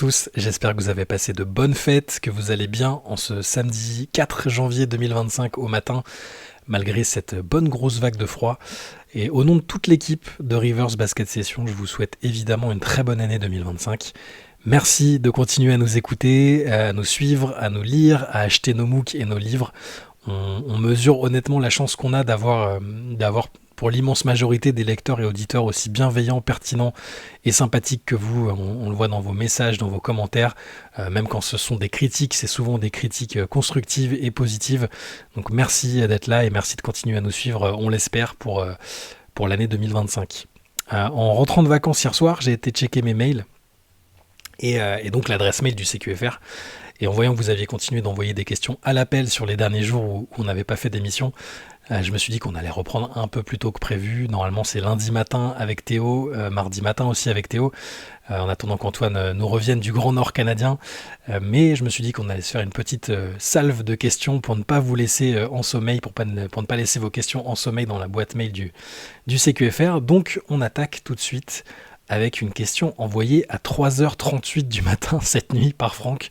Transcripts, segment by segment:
tous, j'espère que vous avez passé de bonnes fêtes, que vous allez bien en ce samedi 4 janvier 2025 au matin, malgré cette bonne grosse vague de froid. Et au nom de toute l'équipe de Rivers Basket Session, je vous souhaite évidemment une très bonne année 2025. Merci de continuer à nous écouter, à nous suivre, à nous lire, à acheter nos MOOC et nos livres. On mesure honnêtement la chance qu'on a d'avoir pour l'immense majorité des lecteurs et auditeurs aussi bienveillants, pertinents et sympathiques que vous. On le voit dans vos messages, dans vos commentaires. Même quand ce sont des critiques, c'est souvent des critiques constructives et positives. Donc merci d'être là et merci de continuer à nous suivre, on l'espère, pour l'année 2025. En rentrant de vacances hier soir, j'ai été checker mes mails et donc l'adresse mail du CQFR. Et en voyant que vous aviez continué d'envoyer des questions à l'appel sur les derniers jours où on n'avait pas fait d'émission, je me suis dit qu'on allait reprendre un peu plus tôt que prévu. Normalement, c'est lundi matin avec Théo, mardi matin aussi avec Théo, en attendant qu'Antoine nous revienne du Grand Nord canadien. Mais je me suis dit qu'on allait se faire une petite salve de questions pour ne pas vous laisser en sommeil, pour ne pas laisser vos questions en sommeil dans la boîte mail du CQFR. Donc, on attaque tout de suite avec une question envoyée à 3h38 du matin cette nuit par Franck,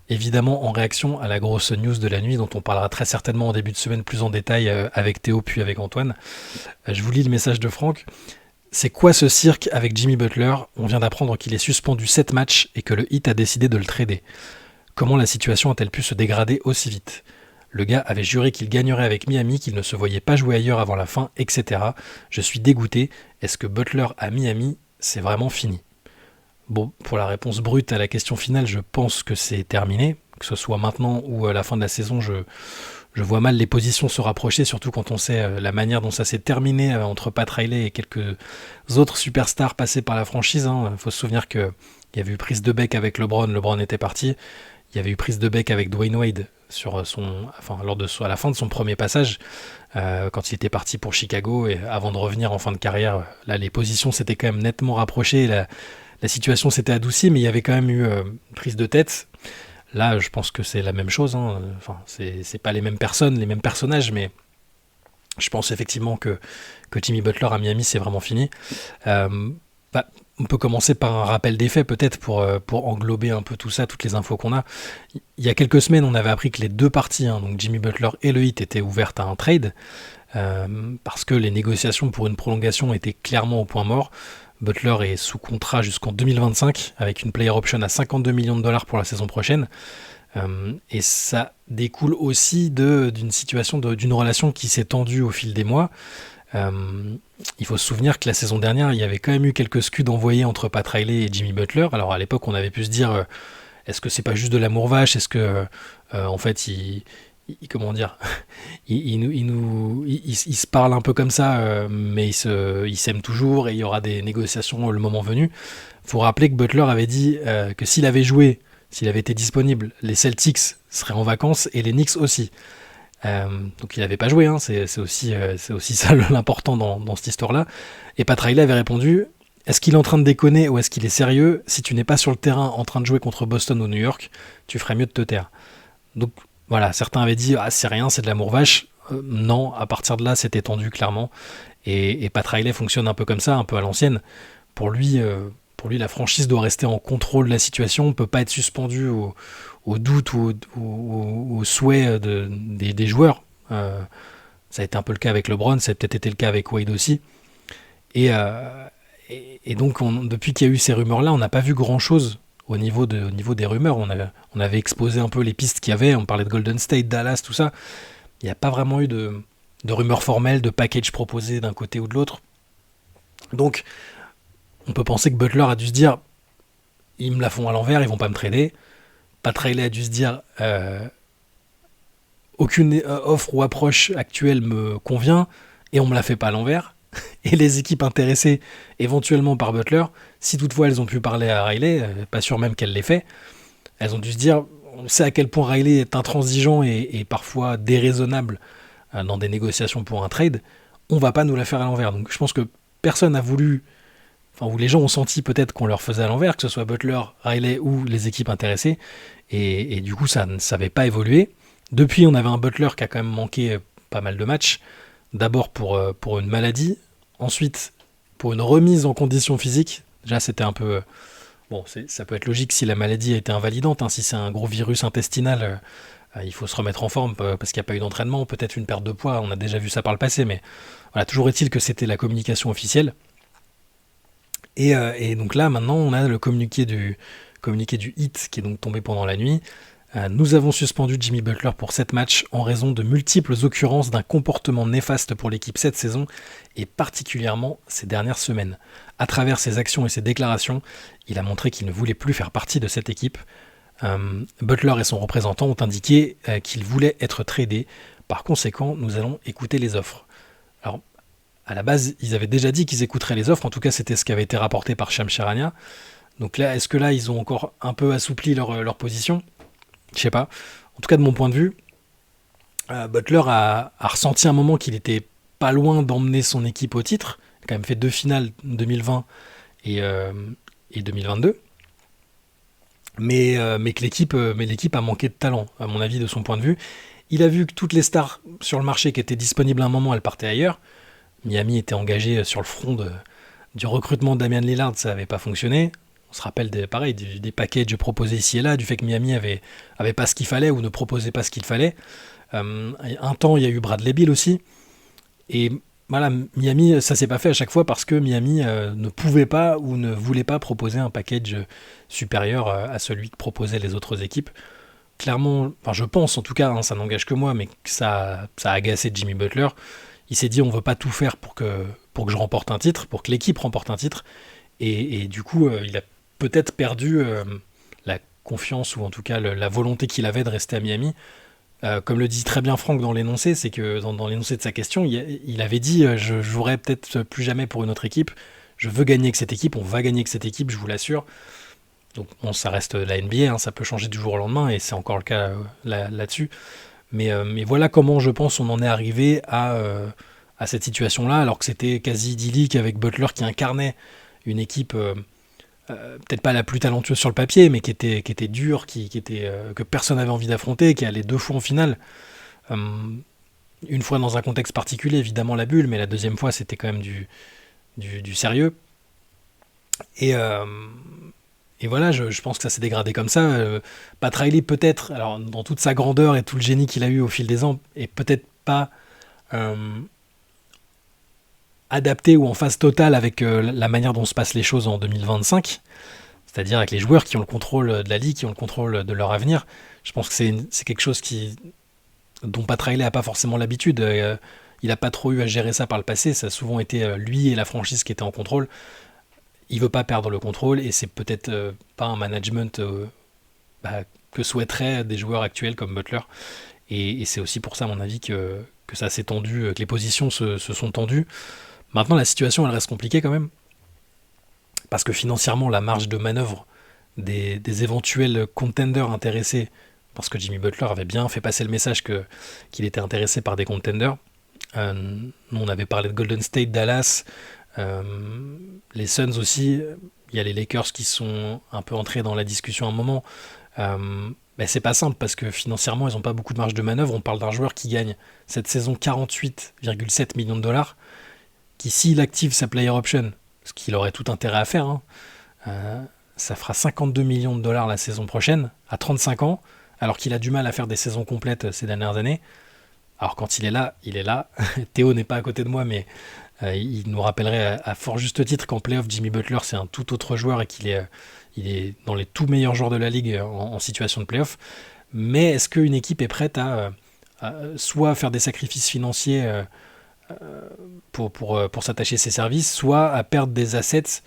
évidemment en réaction à la grosse news de la nuit dont on parlera très certainement en début de semaine plus en détail avec Théo puis avec Antoine. Je vous lis le message de Franck. C'est quoi ce cirque avec Jimmy Butler ? On vient d'apprendre qu'il est suspendu 7 matchs et que le Heat a décidé de le trader. Comment la situation a-t-elle pu se dégrader aussi vite ? Le gars avait juré qu'il gagnerait avec Miami, qu'il ne se voyait pas jouer ailleurs avant la fin, etc. Je suis dégoûté. Est-ce que Butler à Miami, c'est vraiment fini ? Bon, pour la réponse brute à la question finale, je pense que c'est terminé. Que ce soit maintenant ou à la fin de la saison, je vois mal les positions se rapprocher, surtout quand on sait la manière dont ça s'est terminé entre Pat Riley et quelques autres superstars passés par la franchise. Il faut se souvenir qu'il y avait eu prise de bec avec LeBron était parti. Il y avait eu prise de bec avec Dwayne Wade à la fin de son premier passage, quand il était parti pour Chicago, et avant de revenir en fin de carrière, là les positions s'étaient quand même nettement rapprochées, la situation s'était adoucie, mais il y avait quand même eu prise de tête. Là, je pense que c'est la même chose. Enfin, c'est pas les mêmes personnes, les mêmes personnages, mais je pense effectivement que Jimmy Butler à Miami, c'est vraiment fini. On peut commencer par un rappel des faits, peut-être, pour englober un peu tout ça, toutes les infos qu'on a. Il y a quelques semaines, on avait appris que les deux parties, donc Jimmy Butler et le Heat, étaient ouvertes à un trade, parce que les négociations pour une prolongation étaient clairement au point mort. Butler est sous contrat jusqu'en 2025, avec une player option à 52 millions de dollars pour la saison prochaine. Et ça découle aussi d'une situation, d'une relation qui s'est tendue au fil des mois. Il faut se souvenir que la saison dernière, il y avait quand même eu quelques scuds envoyés entre Pat Riley et Jimmy Butler. Alors à l'époque, on avait pu se dire, est-ce que c'est pas juste de l'amour vache ? Est-ce que, en fait, comment dire, il se parle un peu comme ça, mais il s'aime toujours et il y aura des négociations le moment venu. Il faut rappeler que Butler avait dit que s'il avait joué, s'il avait été disponible, les Celtics seraient en vacances et les Knicks aussi. Donc il n'avait pas joué, c'est aussi ça l'important dans cette histoire-là. Et Pat Riley avait répondu, est-ce qu'il est en train de déconner ou est-ce qu'il est sérieux ? Si tu n'es pas sur le terrain en train de jouer contre Boston ou New York, tu ferais mieux de te taire. Donc voilà, certains avaient dit, c'est rien, c'est de l'amour vache. Non, à partir de là, c'était tendu clairement. Et Pat Riley fonctionne un peu comme ça, un peu à l'ancienne. Pour lui, la franchise doit rester en contrôle de la situation, on ne peut pas être suspendu au doute ou au souhait des joueurs. Ça a été un peu le cas avec LeBron, ça a peut-être été le cas avec Wade aussi. Et donc, depuis qu'il y a eu ces rumeurs-là, on n'a pas vu grand-chose au niveau des rumeurs. On avait exposé un peu les pistes qu'il y avait, on parlait de Golden State, Dallas, tout ça. Il n'y a pas vraiment eu de rumeurs formelles, de package proposé d'un côté ou de l'autre. Donc, on peut penser que Butler a dû se dire, ils me la font à l'envers, ils vont pas me trader. Pat Riley a dû se dire, aucune offre ou approche actuelle me convient et on me la fait pas à l'envers. Et les équipes intéressées éventuellement par Butler, si toutefois elles ont pu parler à Riley, pas sûr même qu'elle l'ait fait, elles ont dû se dire, on sait à quel point Riley est intransigeant et parfois déraisonnable dans des négociations pour un trade, on va pas nous la faire à l'envers. Donc je pense que personne n'a voulu, où les gens ont senti peut-être qu'on leur faisait à l'envers, que ce soit Butler, Riley ou les équipes intéressées, et du coup ça n'avait pas évolué. Depuis, on avait un Butler qui a quand même manqué pas mal de matchs, d'abord pour une maladie, ensuite pour une remise en condition physique. Déjà c'était un peu Bon, ça peut être logique si la maladie a été invalidante, hein. Si c'est un gros virus intestinal, il faut se remettre en forme parce qu'il n'y a pas eu d'entraînement, peut-être une perte de poids, on a déjà vu ça par le passé, mais voilà, toujours est-il que c'était la communication officielle. Et donc là, maintenant, on a le communiqué du Heat qui est donc tombé pendant la nuit. Nous avons suspendu Jimmy Butler pour 7 matchs en raison de multiples occurrences d'un comportement néfaste pour l'équipe cette saison et particulièrement ces dernières semaines. À travers ses actions et ses déclarations, il a montré qu'il ne voulait plus faire partie de cette équipe. Butler et son représentant ont indiqué qu'ils voulaient être tradés. Par conséquent, nous allons écouter les offres. Alors, à la base, ils avaient déjà dit qu'ils écouteraient les offres. En tout cas, c'était ce qui avait été rapporté par Shams Charania. Donc là, est-ce que là, ils ont encore un peu assoupli leur position? Je sais pas. En tout cas, de mon point de vue, Butler a ressenti un moment qu'il était pas loin d'emmener son équipe au titre. Il a quand même fait 2 finales 2020 et 2022. Mais l'équipe a manqué de talent, à mon avis, de son point de vue. Il a vu que toutes les stars sur le marché qui étaient disponibles à un moment, elles partaient ailleurs. Miami était engagé sur le front du recrutement de Damian Lillard, ça n'avait pas fonctionné. On se rappelle pareil, des packages proposés ici et là, du fait que Miami avait pas ce qu'il fallait ou ne proposait pas ce qu'il fallait. Un temps, il y a eu Bradley Beal aussi. Et voilà, Miami, ça s'est pas fait à chaque fois parce que Miami ne pouvait pas ou ne voulait pas proposer un package supérieur à celui que proposaient les autres équipes. Clairement, enfin je pense en tout cas, hein, ça n'engage que moi, mais que ça a agacé Jimmy Butler. Il s'est dit on veut pas tout faire pour que je remporte un titre, pour que l'équipe remporte un titre. Et du coup, il a peut-être perdu la confiance ou en tout cas la volonté qu'il avait de rester à Miami. Comme le dit très bien Franck dans l'énoncé, c'est que dans l'énoncé de sa question, il avait dit je jouerai peut-être plus jamais pour une autre équipe. Je veux gagner avec cette équipe, on va gagner avec cette équipe, je vous l'assure. Donc bon, ça reste la NBA, hein, ça peut changer du jour au lendemain et c'est encore le cas là-dessus. Mais voilà comment je pense on en est arrivé à cette situation-là, alors que c'était quasi idyllique avec Butler qui incarnait une équipe peut-être pas la plus talentueuse sur le papier, mais qui était dure, que personne n'avait envie d'affronter, qui allait 2 fois en finale. Euh, une fois dans un contexte particulier, évidemment la bulle, mais la deuxième fois c'était quand même du sérieux. Et, euh, et voilà, je pense que ça s'est dégradé comme ça. Pat Riley peut-être, alors dans toute sa grandeur et tout le génie qu'il a eu au fil des ans, est peut-être pas euh, adapté ou en phase totale avec la manière dont se passent les choses en 2025, c'est-à-dire avec les joueurs qui ont le contrôle de la ligue, qui ont le contrôle de leur avenir. Je pense que c'est quelque chose dont Pat Riley n'a pas forcément l'habitude. Il n'a pas trop eu à gérer ça par le passé. Ça a souvent été lui et la franchise qui étaient en contrôle. Il veut pas perdre le contrôle et c'est peut-être pas un management que souhaiteraient des joueurs actuels comme Butler. Et c'est aussi pour ça, à mon avis, que ça s'est tendu, que les positions se sont tendues. Maintenant, la situation, elle reste compliquée quand même. Parce que financièrement, la marge de manœuvre des éventuels contenders intéressés, parce que Jimmy Butler avait bien fait passer le message qu'il était intéressé par des contenders. Nous, on avait parlé de Golden State, Dallas, euh, les Suns aussi. Il y a les Lakers qui sont un peu entrés dans la discussion à un moment. Ben c'est pas simple parce que financièrement, ils n'ont pas beaucoup de marge de manœuvre. On parle d'un joueur qui gagne cette saison 48,7 millions de dollars, qui s'il active sa player option, ce qu'il aurait tout intérêt à faire, hein, euh, ça fera 52 millions de dollars la saison prochaine, à 35 ans, alors qu'il a du mal à faire des saisons complètes ces dernières années. Alors quand il est là, il est là. Théo n'est pas à côté de moi, mais il nous rappellerait à fort juste titre qu'en playoff, Jimmy Butler, c'est un tout autre joueur et qu'il est dans les tout meilleurs joueurs de la ligue en situation de playoff. Mais est-ce qu'une équipe est prête à soit faire des sacrifices financiers pour s'attacher à ses services, soit à perdre des assets,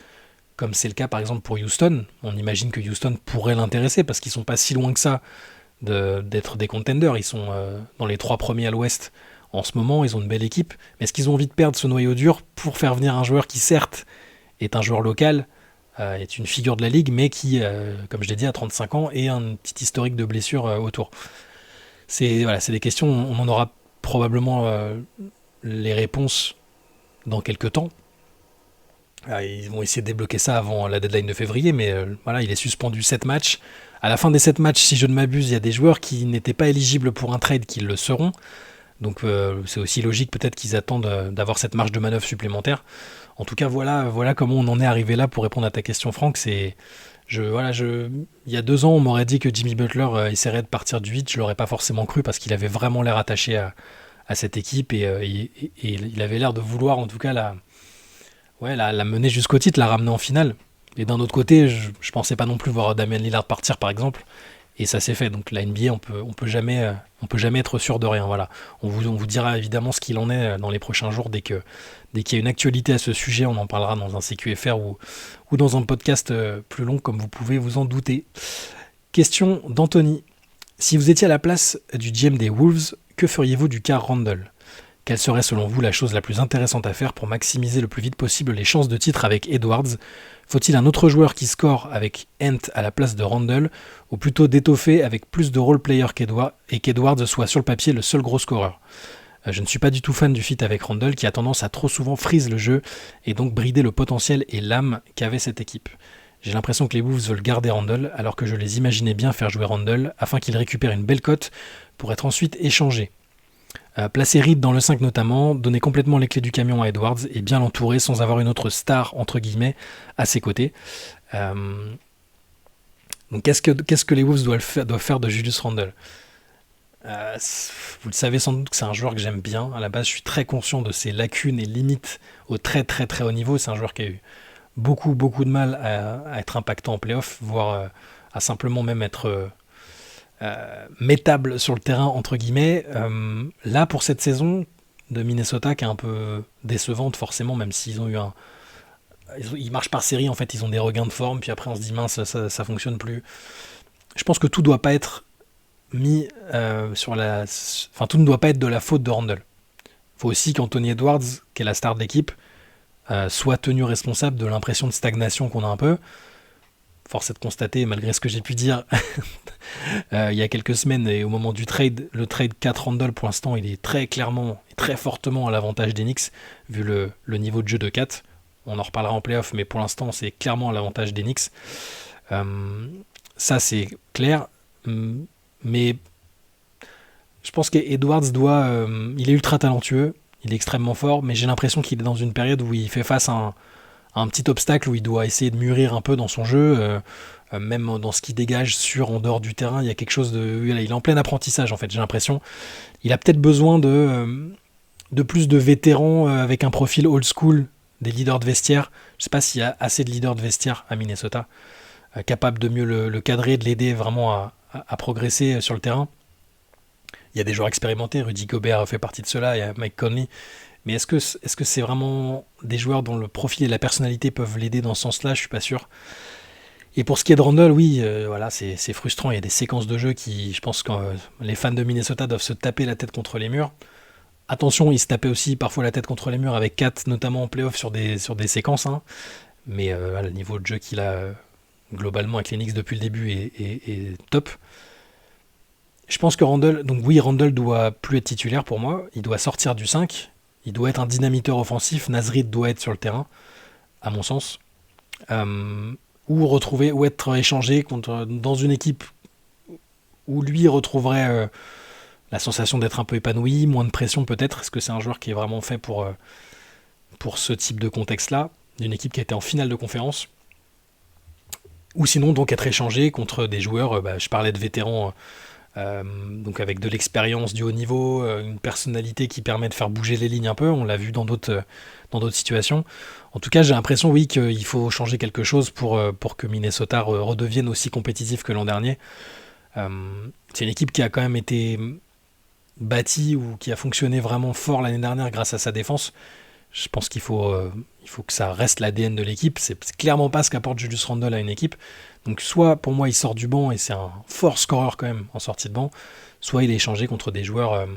comme c'est le cas par exemple pour Houston? On imagine que Houston pourrait l'intéresser parce qu'ils sont pas si loin que ça d'être des contenders. Ils sont dans les 3 premiers à l'ouest en ce moment, ils ont une belle équipe. Mais est-ce qu'ils ont envie de perdre ce noyau dur pour faire venir un joueur qui certes est un joueur local, est une figure de la ligue, mais qui, comme je l'ai dit, a 35 ans et un petit historique de blessures autour? C'est des questions, on en aura probablement les réponses dans quelques temps. Ils vont essayer de débloquer ça avant la deadline de février, mais voilà, il est suspendu 7 matchs. À la fin des 7 matchs, si je ne m'abuse, il y a des joueurs qui n'étaient pas éligibles pour un trade qui le seront. Donc c'est aussi logique peut-être qu'ils attendent d'avoir cette marge de manœuvre supplémentaire. En tout cas, voilà comment on en est arrivé là pour répondre à ta question, Franck. Il y a 2 ans, on m'aurait dit que Jimmy Butler essaierait de partir du 8, je l'aurais pas forcément cru parce qu'il avait vraiment l'air attaché à cette équipe et il avait l'air de vouloir en tout cas la mener jusqu'au titre, la ramener en finale. Et d'un autre côté, je pensais pas non plus voir Damian Lillard partir par exemple. Et ça s'est fait. Donc la NBA, on peut jamais être sûr de rien. Voilà. On vous dira évidemment ce qu'il en est dans les prochains jours dès qu'il y a une actualité à ce sujet. On en parlera dans un CQFR ou dans un podcast plus long, comme vous pouvez vous en douter. Question d'Anthony. Si vous étiez à la place du GM des Wolves, que feriez-vous du cas Randle ? Quelle serait selon vous la chose la plus intéressante à faire pour maximiser le plus vite possible les chances de titre avec Edwards ? Faut-il un autre joueur qui score avec Ant à la place de Randle, ou plutôt d'étoffer avec plus de role-player et qu'Edwards soit sur le papier le seul gros scoreur ? Je ne suis pas du tout fan du fit avec Randle qui a tendance à trop souvent freeze le jeu et donc brider le potentiel et l'âme qu'avait cette équipe. J'ai l'impression que les Wolves veulent garder Randle alors que je les imaginais bien faire jouer Randle afin qu'il récupère une belle cote pour être ensuite échangé. Placer Reed dans le 5 notamment, donner complètement les clés du camion à Edwards et bien l'entourer sans avoir une autre star entre guillemets à ses côtés. Donc qu'est-ce que les Wolves doivent faire de Julius Randle ? Vous le savez sans doute que c'est un joueur que j'aime bien. À la base, je suis très conscient de ses lacunes et limites au très très très haut niveau. C'est un joueur qui a eu beaucoup de mal à être impactant en playoff, voire à simplement même être métable sur le terrain entre guillemets. Là pour cette saison de Minnesota qui est un peu décevante forcément, même s'ils ont eu ils marchent par série en fait, ils ont des regains de forme puis après on se dit mince ça fonctionne plus. Je pense que tout doit pas être mis tout ne doit pas être de la faute de Randle. Il faut aussi qu'Anthony Edwards, qui est la star de l'équipe, soit tenu responsable de l'impression de stagnation qu'on a un peu. Force est de constater, malgré ce que j'ai pu dire il y a quelques semaines et au moment du trade, le trade 4 Randle pour l'instant il est très clairement et très fortement à l'avantage des Knicks vu le niveau de jeu de 4. On en reparlera en playoff, mais pour l'instant c'est clairement à l'avantage des Knicks. Ça c'est clair, mais je pense qu'Edwards il est ultra talentueux, il est extrêmement fort, mais j'ai l'impression qu'il est dans une période où il fait face à un petit obstacle où il doit essayer de mûrir un peu dans son jeu, même dans ce qu'il dégage en dehors du terrain, il y a quelque chose il est en plein apprentissage en fait, j'ai l'impression. Il a peut-être besoin de plus de vétérans avec un profil old school, des leaders de vestiaire. Je sais pas s'il y a assez de leaders de vestiaire à Minnesota, capables de mieux le cadrer, de l'aider vraiment à progresser sur le terrain. Il y a des joueurs expérimentés, Rudy Gobert fait partie de cela, il y a Mike Conley. Mais est-ce que c'est vraiment des joueurs dont le profil et la personnalité peuvent l'aider dans ce sens-là ? Je suis pas sûr. Et pour ce qui est de Randle, oui, voilà, c'est frustrant. Il y a des séquences de jeu qui, je pense que les fans de Minnesota doivent se taper la tête contre les murs. Attention, il se tapait aussi parfois la tête contre les murs avec Kat, notamment en playoff sur des séquences. Hein. Mais le niveau de jeu qu'il a globalement avec les Knicks depuis le début est top. Je pense que Randle doit plus être titulaire pour moi. Il doit sortir du 5. Il doit être un dynamiteur offensif. Naz Reid doit être sur le terrain, à mon sens. Ou être échangé dans une équipe où lui retrouverait la sensation d'être un peu épanoui, moins de pression peut-être. Est-ce que c'est un joueur qui est vraiment fait pour ce type de contexte-là, d'une équipe qui a été en finale de conférence ? Ou sinon donc être échangé contre des joueurs, je parlais de vétérans, donc avec de l'expérience du haut niveau, une personnalité qui permet de faire bouger les lignes un peu, on l'a vu dans d'autres situations. En tout cas, j'ai l'impression, oui, qu'il faut changer quelque chose pour que Minnesota redevienne aussi compétitif que l'an dernier. C'est une équipe qui a quand même été bâtie ou qui a fonctionné vraiment fort l'année dernière grâce à sa défense. Je pense qu'il faut que ça reste l'ADN de l'équipe. C'est clairement pas ce qu'apporte Julius Randle à une équipe. Donc soit pour moi il sort du banc et c'est un fort scoreur quand même en sortie de banc, soit il est échangé contre des joueurs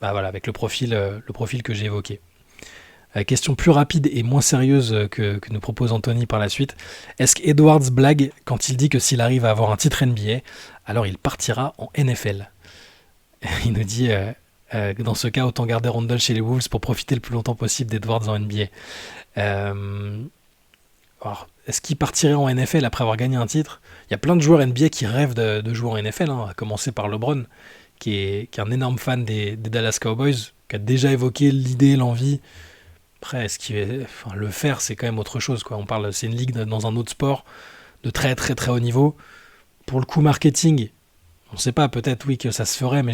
avec le profil que j'ai évoqué. Question plus rapide et moins sérieuse que nous propose Anthony par la suite. Est-ce qu'Edwards blague quand il dit que s'il arrive à avoir un titre NBA, alors il partira en NFL ? Il nous dit dans ce cas autant garder Randle chez les Wolves pour profiter le plus longtemps possible d'Edwards en NBA. Alors, est-ce qu'il partirait en NFL après avoir gagné un titre ? Il y a plein de joueurs NBA qui rêvent de jouer en NFL, à commencer par LeBron, qui est un énorme fan des Dallas Cowboys, qui a déjà évoqué l'idée, l'envie. Après, le faire, c'est quand même autre chose, quoi. C'est une ligue dans un autre sport. de très très très haut niveau. Pour le coup marketing, on sait pas, peut-être oui que ça se ferait, mais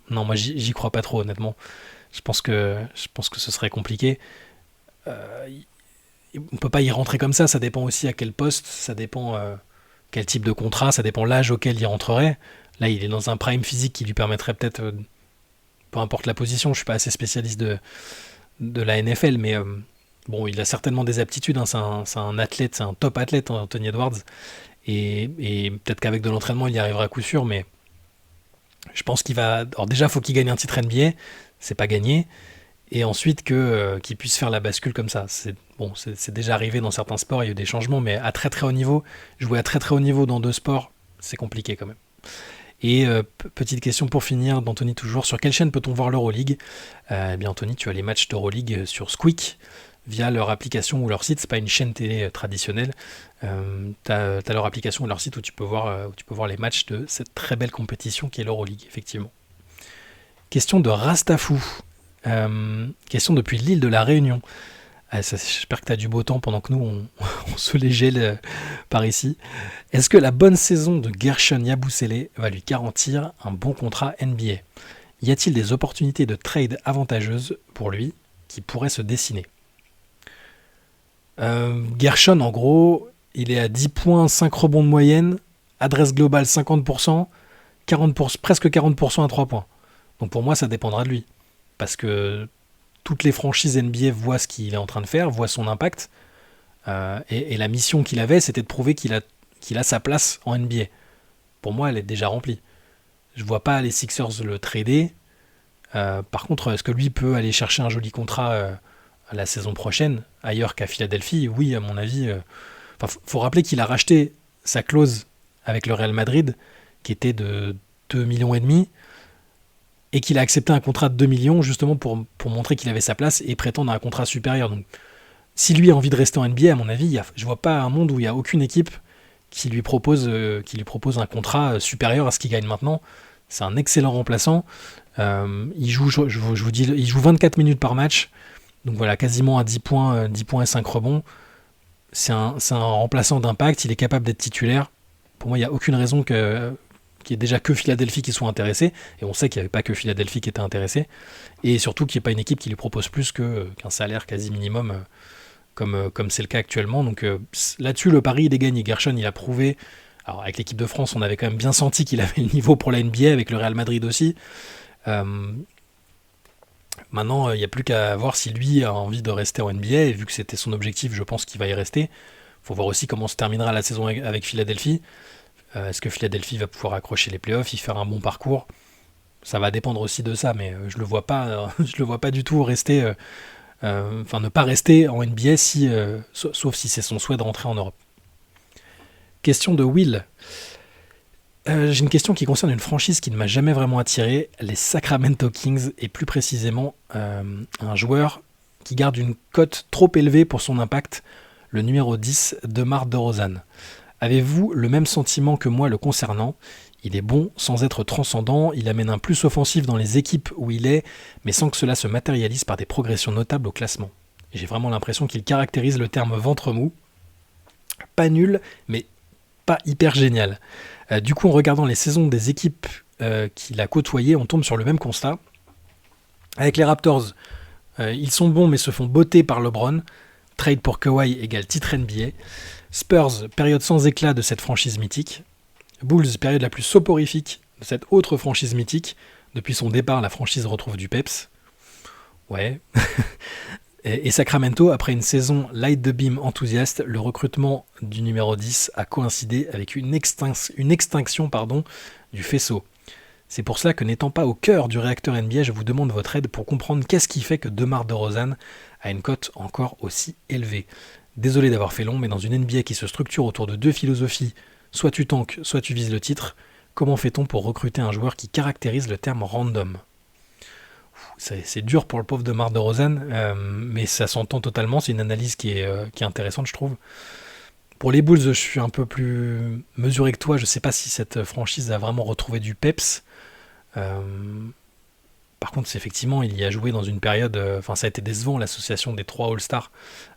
non, moi j'y crois pas trop honnêtement. Je pense que ce serait compliqué. Euh, on peut pas y rentrer comme ça dépend aussi à quel poste, ça dépend quel type de contrat, ça dépend l'âge auquel il rentrerait. Là, il est dans un prime physique qui lui permettrait peut-être, peu importe la position, je suis pas assez spécialiste de la NFL, mais bon, il a certainement des aptitudes, hein, c'est un athlète, c'est un top athlète, hein, Anthony Edwards, et peut-être qu'avec de l'entraînement, il y arrivera à coup sûr, mais je pense qu'il va... Alors déjà, il faut qu'il gagne un titre NBA, c'est pas gagné, et ensuite qu'il puisse faire la bascule comme ça. C'est déjà arrivé dans certains sports, il y a eu des changements, mais à très très haut niveau, jouer à très très haut niveau dans deux sports, c'est compliqué quand même. Et petite question pour finir d'Anthony toujours, sur quelle chaîne peut-on voir l'Euroleague? Eh bien Anthony, tu as les matchs d'Euroleague sur Squeak, via leur application ou leur site, c'est pas une chaîne télé traditionnelle. Tu as leur application ou leur site où tu peux voir les matchs de cette très belle compétition qui est l'Euroleague, effectivement. Question de Rastafou. Question depuis l'île de la Réunion. J'espère que tu as du beau temps pendant que nous, on se les gèle par ici. Est-ce que la bonne saison de Gershon Yabusele va lui garantir un bon contrat NBA? Y a-t-il des opportunités de trade avantageuses pour lui qui pourraient se dessiner? Gershon, en gros, il est à 10 points, 5 rebonds de moyenne, adresse globale 50%, presque 40% à 3 points. Donc pour moi, ça dépendra de lui. Parce que toutes les franchises NBA voient ce qu'il est en train de faire, voient son impact. Et la mission qu'il avait, c'était de prouver qu'il a sa place en NBA. Pour moi, elle est déjà remplie. Je vois pas les Sixers le trader. Par contre, est-ce que lui peut aller chercher un joli contrat la saison prochaine, ailleurs qu'à Philadelphie? Oui, à mon avis. Faut rappeler qu'il a racheté sa clause avec le Real Madrid, qui était de 2,5 millions, et qu'il a accepté un contrat de 2 millions, justement pour montrer qu'il avait sa place et prétendre à un contrat supérieur. Donc, si lui a envie de rester en NBA, à mon avis, je vois pas un monde où il n'y a aucune équipe qui lui propose un contrat supérieur à ce qu'il gagne maintenant. C'est un excellent remplaçant. Il joue, je vous dis, il joue 24 minutes par match. Donc voilà, quasiment à 10 points et 5 rebonds. C'est un remplaçant d'impact, il est capable d'être titulaire. Pour moi, il n'y a aucune raison qu'il n'y ait déjà que Philadelphie qui soit intéressé. Et on sait qu'il n'y avait pas que Philadelphie qui était intéressé. Et surtout qu'il n'y ait pas une équipe qui lui propose plus qu'un salaire quasi minimum, comme c'est le cas actuellement. Donc là-dessus, le pari, il est gagné. Gershon, il a prouvé. Alors avec l'équipe de France, on avait quand même bien senti qu'il avait le niveau pour la NBA, avec le Real Madrid aussi. Maintenant, il n'y a plus qu'à voir si lui a envie de rester en NBA, et vu que c'était son objectif, je pense qu'il va y rester. Il faut voir aussi comment se terminera la saison avec Philadelphie. Est-ce que Philadelphie va pouvoir accrocher les playoffs, y faire un bon parcours? Ça va dépendre aussi de ça, mais je le vois pas, je le vois pas du tout rester, ne pas rester en NBA sauf si c'est son souhait de rentrer en Europe. Question de Will. J'ai une question qui concerne une franchise qui ne m'a jamais vraiment attiré, les Sacramento Kings, et plus précisément un joueur qui garde une cote trop élevée pour son impact, le numéro 10, DeMar DeRozan. Avez-vous le même sentiment que moi le concernant? Il est bon sans être transcendant, il amène un plus offensif dans les équipes où il est, mais sans que cela se matérialise par des progressions notables au classement. J'ai vraiment l'impression qu'il caractérise le terme ventre mou. Pas nul, mais pas hyper génial. Du coup, en regardant les saisons des équipes qu'il a côtoyées, on tombe sur le même constat. Avec les Raptors, ils sont bons mais se font botter par LeBron. Trade pour Kawhi égale titre NBA. Spurs, période sans éclat de cette franchise mythique. Bulls, période la plus soporifique de cette autre franchise mythique. Depuis son départ, la franchise retrouve du peps. Ouais. Et Sacramento, après une saison light the beam enthousiaste, le recrutement du numéro 10 a coïncidé avec une extinction du faisceau. C'est pour cela que, n'étant pas au cœur du réacteur NBA, je vous demande votre aide pour comprendre qu'est-ce qui fait que DeMar DeRozan a une cote encore aussi élevée. Désolé d'avoir fait long, mais dans une NBA qui se structure autour de deux philosophies, soit tu tankes, soit tu vises le titre, comment fait-on pour recruter un joueur qui caractérise le terme random ? C'est dur pour le pauvre DeMar DeRozan, mais ça s'entend totalement. C'est une analyse qui est intéressante, je trouve. Pour les Bulls, je suis un peu plus mesuré que toi. Je ne sais pas si cette franchise a vraiment retrouvé du peps. Par contre, effectivement, il y a joué dans une période... ça a été décevant, l'association des trois All-Stars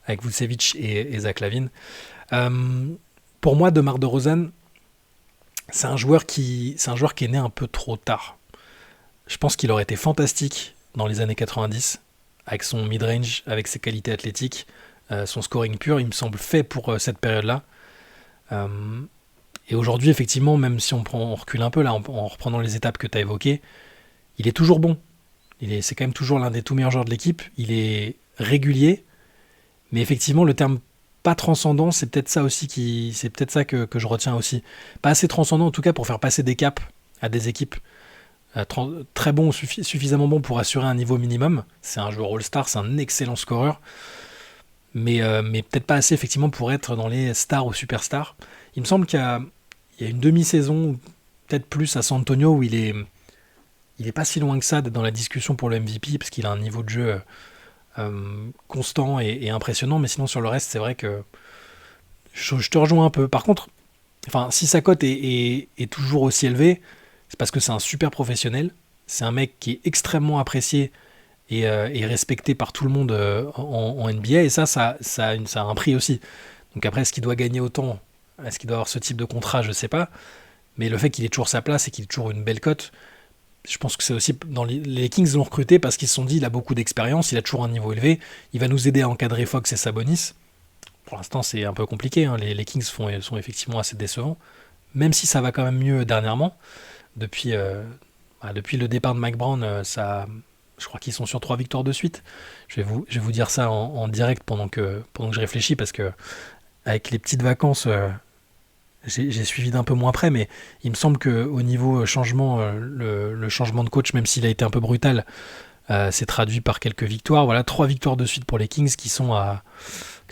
avec Vucevic et Zach LaVine. pour moi, DeMar DeRozan, c'est un joueur qui est né un peu trop tard. Je pense qu'il aurait été fantastique dans les années 90, avec son mid-range, avec ses qualités athlétiques, son scoring pur. Il me semble fait pour cette période-là. Euh, et aujourd'hui, effectivement, même si on recule un peu là, en reprenant les étapes que tu as évoquées, il est toujours bon. C'est quand même toujours l'un des tout meilleurs joueurs de l'équipe. Il est régulier, mais effectivement, le terme pas transcendant, c'est peut-être ça aussi c'est peut-être ça que je retiens aussi. Pas assez transcendant, en tout cas, pour faire passer des caps à des équipes. Très bon, suffisamment bon pour assurer un niveau minimum. C'est un joueur All-Star, c'est un excellent scoreur, mais peut-être pas assez effectivement pour être dans les stars ou superstars. Il me semble qu'il y a une demi-saison, ou peut-être plus à San Antonio, où il est pas si loin que ça d'être dans la discussion pour le MVP, parce qu'il a un niveau de jeu constant et impressionnant, mais sinon sur le reste, c'est vrai que je te rejoins un peu. Par contre, enfin, si sa cote est toujours aussi élevée, c'est parce que c'est un super professionnel, c'est un mec qui est extrêmement apprécié et respecté par tout le monde en NBA, et ça a un prix aussi. Donc après, est-ce qu'il doit gagner autant? Est-ce qu'il doit avoir ce type de contrat? Je sais pas. Mais le fait qu'il ait toujours sa place et qu'il ait toujours une belle cote, je pense que c'est aussi les Kings l'ont recruté parce qu'ils se sont dit il a beaucoup d'expérience, il a toujours un niveau élevé, il va nous aider à encadrer Fox et Sabonis. Pour l'instant, c'est un peu compliqué, hein. Les Kings sont effectivement assez décevants, même si ça va quand même mieux dernièrement. Depuis le départ de Mike Brown, je crois qu'ils sont sur 3 victoires de suite. Je vais vous dire ça en direct pendant que je réfléchis, parce que avec les petites vacances, j'ai suivi d'un peu moins près, mais il me semble qu'au niveau changement, le changement de coach, même s'il a été un peu brutal, s'est traduit par quelques victoires. Voilà, 3 victoires de suite pour les Kings qui sont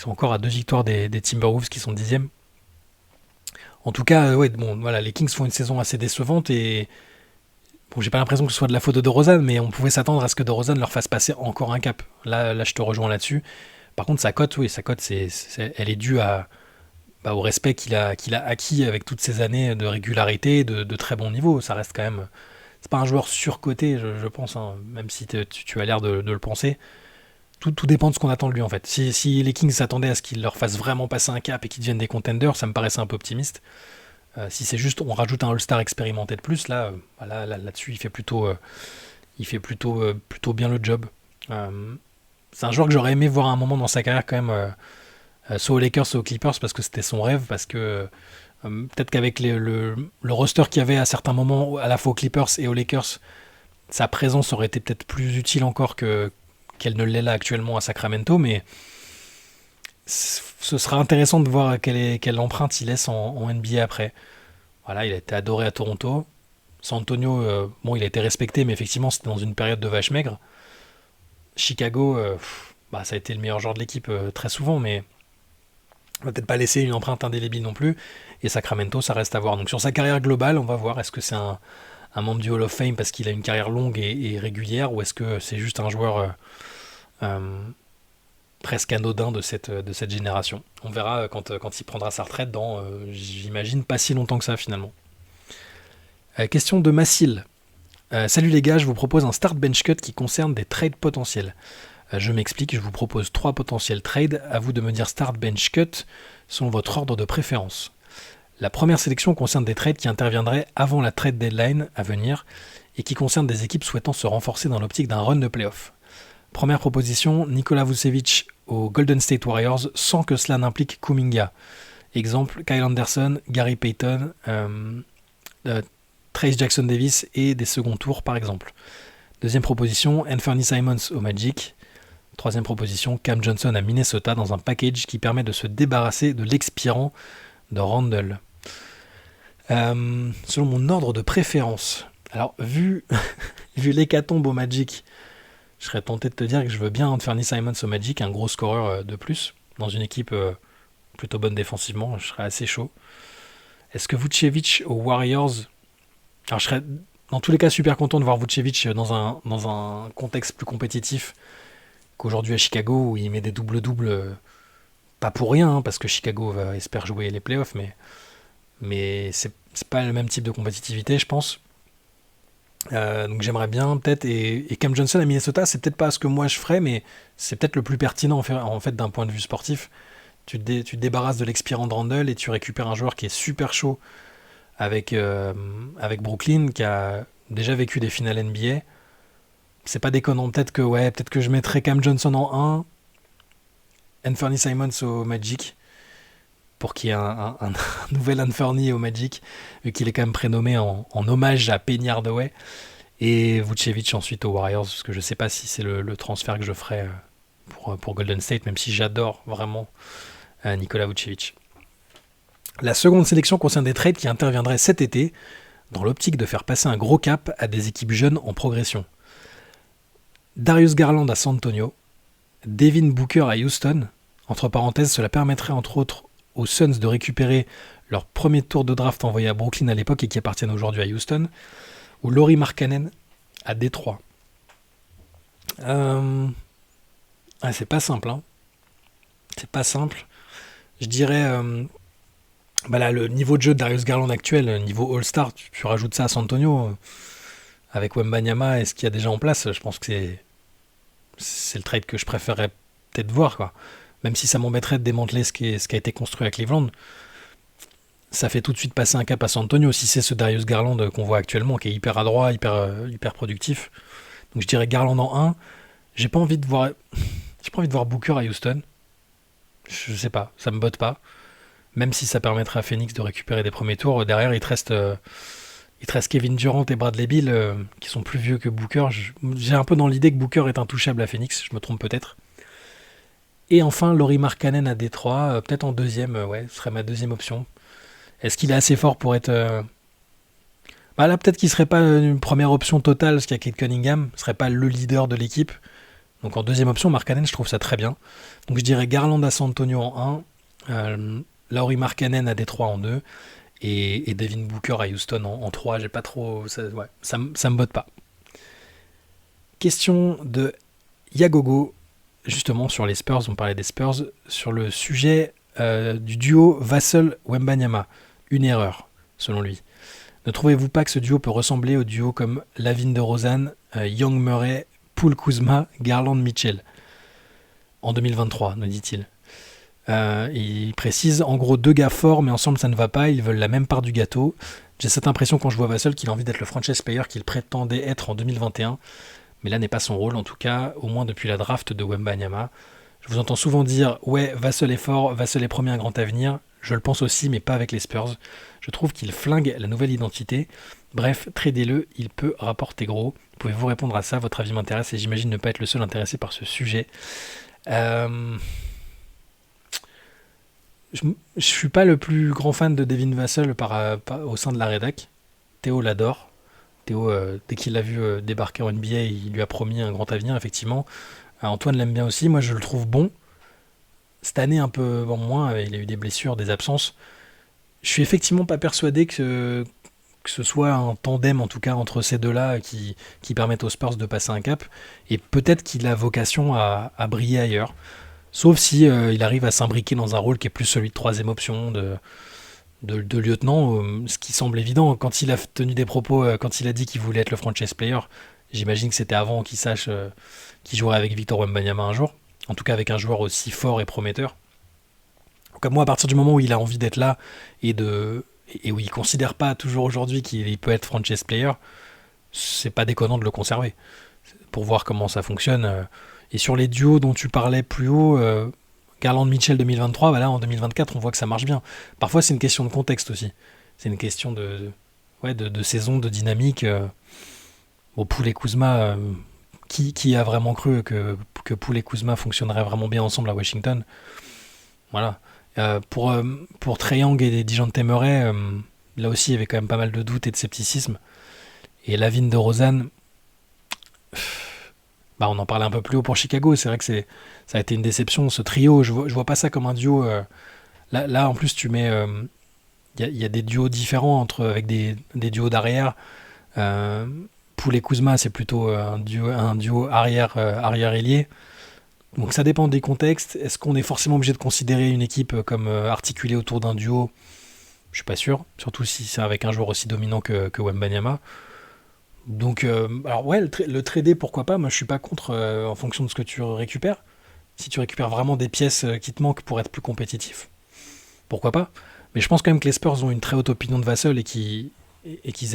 encore à 2 victoires des Timberwolves qui sont 10e. En tout cas, ouais, bon, voilà, les Kings font une saison assez décevante, et bon, j'ai pas l'impression que ce soit de la faute de DeRozan, mais on pouvait s'attendre à ce que DeRozan leur fasse passer encore un cap. Là, je te rejoins là-dessus. Par contre, sa cote, oui, elle est due au respect qu'il a acquis avec toutes ces années de régularité, de très bon niveau. Ça reste quand même. C'est pas un joueur surcoté, je pense, hein, même si tu as l'air de le penser. Tout dépend de ce qu'on attend de lui, en fait. Si les Kings s'attendaient à ce qu'il leur fasse vraiment passer un cap et qu'ils deviennent des contenders, ça me paraissait un peu optimiste. Si c'est juste on rajoute un All-Star expérimenté de plus, là-dessus, il fait plutôt bien le job. C'est un joueur que j'aurais aimé voir à un moment dans sa carrière quand même, soit aux Lakers, soit aux Clippers, parce que c'était son rêve, parce que peut-être qu'avec le roster qu'il y avait à certains moments, à la fois aux Clippers et aux Lakers, sa présence aurait été peut-être plus utile encore qu'elle ne l'est là actuellement à Sacramento, mais ce sera intéressant de voir quelle empreinte il laisse en NBA après. Voilà, il a été adoré à Toronto. San Antonio, bon, il a été respecté, mais effectivement, c'était dans une période de vache maigre. Chicago, ça a été le meilleur joueur de l'équipe très souvent, mais on va peut-être pas laisser une empreinte indélébile non plus. Et Sacramento, ça reste à voir. Donc sur sa carrière globale, on va voir, est-ce que c'est un membre du Hall of Fame parce qu'il a une carrière longue et régulière, ou est-ce que c'est juste un joueur presque anodin de cette génération. On verra quand il prendra sa retraite dans, j'imagine, pas si longtemps que ça finalement. Question de Massil. Salut les gars, je vous propose un start bench cut qui concerne des trades potentiels. Je m'explique, je vous propose 3 potentiels trades, à vous de me dire start bench cut selon votre ordre de préférence. La première sélection concerne des trades qui interviendraient avant la trade deadline à venir et qui concernent des équipes souhaitant se renforcer dans l'optique d'un run de playoff. Première proposition, Nikola Vucevic aux Golden State Warriors sans que cela n'implique Kuminga. Exemple, Kyle Anderson, Gary Payton, Trayce Jackson-Davis et des seconds tours par exemple. Deuxième proposition, Anthony Simons au Magic. Troisième proposition, Cam Johnson à Minnesota dans un package qui permet de se débarrasser de l'expirant de Randle. Selon mon ordre de préférence, alors vu l'hécatombe au Magic, je serais tenté de te dire que je veux bien Anthony Simons au Magic, un gros scoreur de plus, dans une équipe plutôt bonne défensivement, je serais assez chaud. Est-ce que Vucevic aux Warriors... Alors je serais dans tous les cas super content de voir Vucevic dans un contexte plus compétitif qu'aujourd'hui à Chicago, où il met des doubles-doubles, pas pour rien, hein, parce que Chicago espère jouer les playoffs, mais c'est pas le même type de compétitivité, je pense. Donc j'aimerais bien peut-être, et Cam Johnson à Minnesota, c'est peut-être pas ce que moi je ferais, mais c'est peut-être le plus pertinent en fait d'un point de vue sportif. Tu te débarrasses de l'expirant de Randle et tu récupères un joueur qui est super chaud avec Brooklyn, qui a déjà vécu des finales NBA. C'est pas déconnant. Peut-être que je mettrais Cam Johnson en 1, Anthony Simons au Magic, pour qu'il y ait un nouvel Anthony au Magic, vu qu'il est quand même prénommé en hommage à Penny Hardaway. Et Vucevic ensuite aux Warriors, parce que je sais pas si c'est le transfert que je ferai pour Golden State, même si j'adore vraiment Nikola Vucevic. La seconde sélection concerne des trades qui interviendraient cet été, dans l'optique de faire passer un gros cap à des équipes jeunes en progression. Darius Garland à San Antonio, Devin Booker à Houston. Entre parenthèses, cela permettrait entre autres aux Suns de récupérer leur premier tour de draft envoyé à Brooklyn à l'époque et qui appartiennent aujourd'hui à Houston. Ou Lauri Markkanen à Détroit. C'est pas simple, hein. C'est pas simple. Je dirais, le niveau de jeu de Darius Garland actuel, niveau All-Star, tu rajoutes ça à San Antonio, avec Wembanyama et ce qu'il y a déjà en place, je pense que c'est le trade que je préférerais peut-être voir, quoi. Même si ça m'embêterait de démanteler ce qui a été construit à Cleveland, ça fait tout de suite passer un cap à San Antonio, si c'est ce Darius Garland qu'on voit actuellement, qui est hyper adroit, hyper productif. Donc je dirais Garland en 1. J'ai pas envie de voir Booker à Houston. Je sais pas, ça me botte pas. Même si ça permettrait à Phoenix de récupérer des premiers tours, derrière il te reste Kevin Durant et Bradley Beal qui sont plus vieux que Booker. J'ai un peu dans l'idée que Booker est intouchable à Phoenix, je me trompe peut-être. Et enfin Lauri Markkanen à Détroit, peut-être en deuxième, ce serait ma deuxième option. Est-ce qu'il est assez fort pour être... là peut-être qu'il serait pas une première option totale, parce qu'il y a Kate Cunningham, ne serait pas le leader de l'équipe. Donc en deuxième option, Markkanen, je trouve ça très bien. Donc je dirais Garland à San Antonio en 1, Lauri Markkanen à Détroit en 2, et Devin Booker à Houston en 3. J'ai pas trop... ça me botte pas. Question de Yagogo, justement sur les Spurs, on parlait des Spurs, sur le sujet du duo Vassell-Wembanyama. Une erreur, selon lui. Ne trouvez-vous pas que ce duo peut ressembler au duo comme Lavin DeRozan, Young Murray, Poole Kuzma, Garland Mitchell en 2023, nous dit-il. Il précise, en gros, 2 gars forts, mais ensemble ça ne va pas, ils veulent la même part du gâteau. J'ai cette impression quand je vois Vassell qu'il a envie d'être le franchise player qu'il prétendait être en 2021, mais là n'est pas son rôle, en tout cas, au moins depuis la draft de Wembanyama. Je vous entends souvent dire, ouais, Vassell est fort, Vassell est promis un grand avenir. Je le pense aussi, mais pas avec les Spurs. Je trouve qu'il flingue la nouvelle identité. Bref, tradez-le, il peut rapporter gros. Pouvez-vous répondre à ça? Votre avis m'intéresse et j'imagine ne pas être le seul intéressé par ce sujet. Je suis pas le plus grand fan de Devin Vassell au sein de la rédac. Théo l'adore. Théo, dès qu'il l'a vu débarquer en NBA, il lui a promis un grand avenir, effectivement. Antoine l'aime bien aussi. Moi, je le trouve bon. Cette année, un peu moins, il a eu des blessures, des absences. Je suis effectivement pas persuadé que ce soit un tandem, en tout cas, entre ces deux-là qui permettent aux Spurs de passer un cap. Et peut-être qu'il a vocation à briller ailleurs. Sauf si il arrive à s'imbriquer dans un rôle qui est plus celui de troisième option, de lieutenant, ce qui semble évident. Quand il a tenu des propos, quand il a dit qu'il voulait être le franchise player, j'imagine que c'était avant qu'il sache qu'il jouerait avec Victor Wembanyama un jour. En tout cas avec un joueur aussi fort et prometteur. Donc moi, à partir du moment où il a envie d'être là et où il considère pas toujours aujourd'hui qu'il peut être franchise player, c'est pas déconnant de le conserver pour voir comment ça fonctionne. Et sur les duos dont tu parlais plus haut, Garland Mitchell 2023, là en 2024 on voit que ça marche bien. Parfois c'est une question de contexte aussi. C'est une question de saison, de dynamique. Poole et Kuzma, qui a vraiment cru que Poole et Kuzma fonctionneraient vraiment bien ensemble à Washington? Voilà. Pour Trae Young et DeJounte Murray, là aussi il y avait quand même pas mal de doutes et de scepticisme. Et Lavin DeRozan, on en parlait un peu plus haut pour Chicago. C'est vrai que ça a été une déception, ce trio. Je vois pas ça comme un duo. Là en plus tu mets... Il y a des duos différents avec des duos d'arrière. Poole et Kuzma, c'est plutôt un duo arrière ailier. Donc ça dépend des contextes. Est-ce qu'on est forcément obligé de considérer une équipe comme articulée autour d'un duo? Je suis pas sûr, surtout si c'est avec un joueur aussi dominant que Wembanyama. Donc, le trader, pourquoi pas? Moi, je suis pas contre en fonction de ce que tu récupères. Si tu récupères vraiment des pièces qui te manquent pour être plus compétitif, pourquoi pas? Mais je pense quand même que les Spurs ont une très haute opinion de Vassell et qu'ils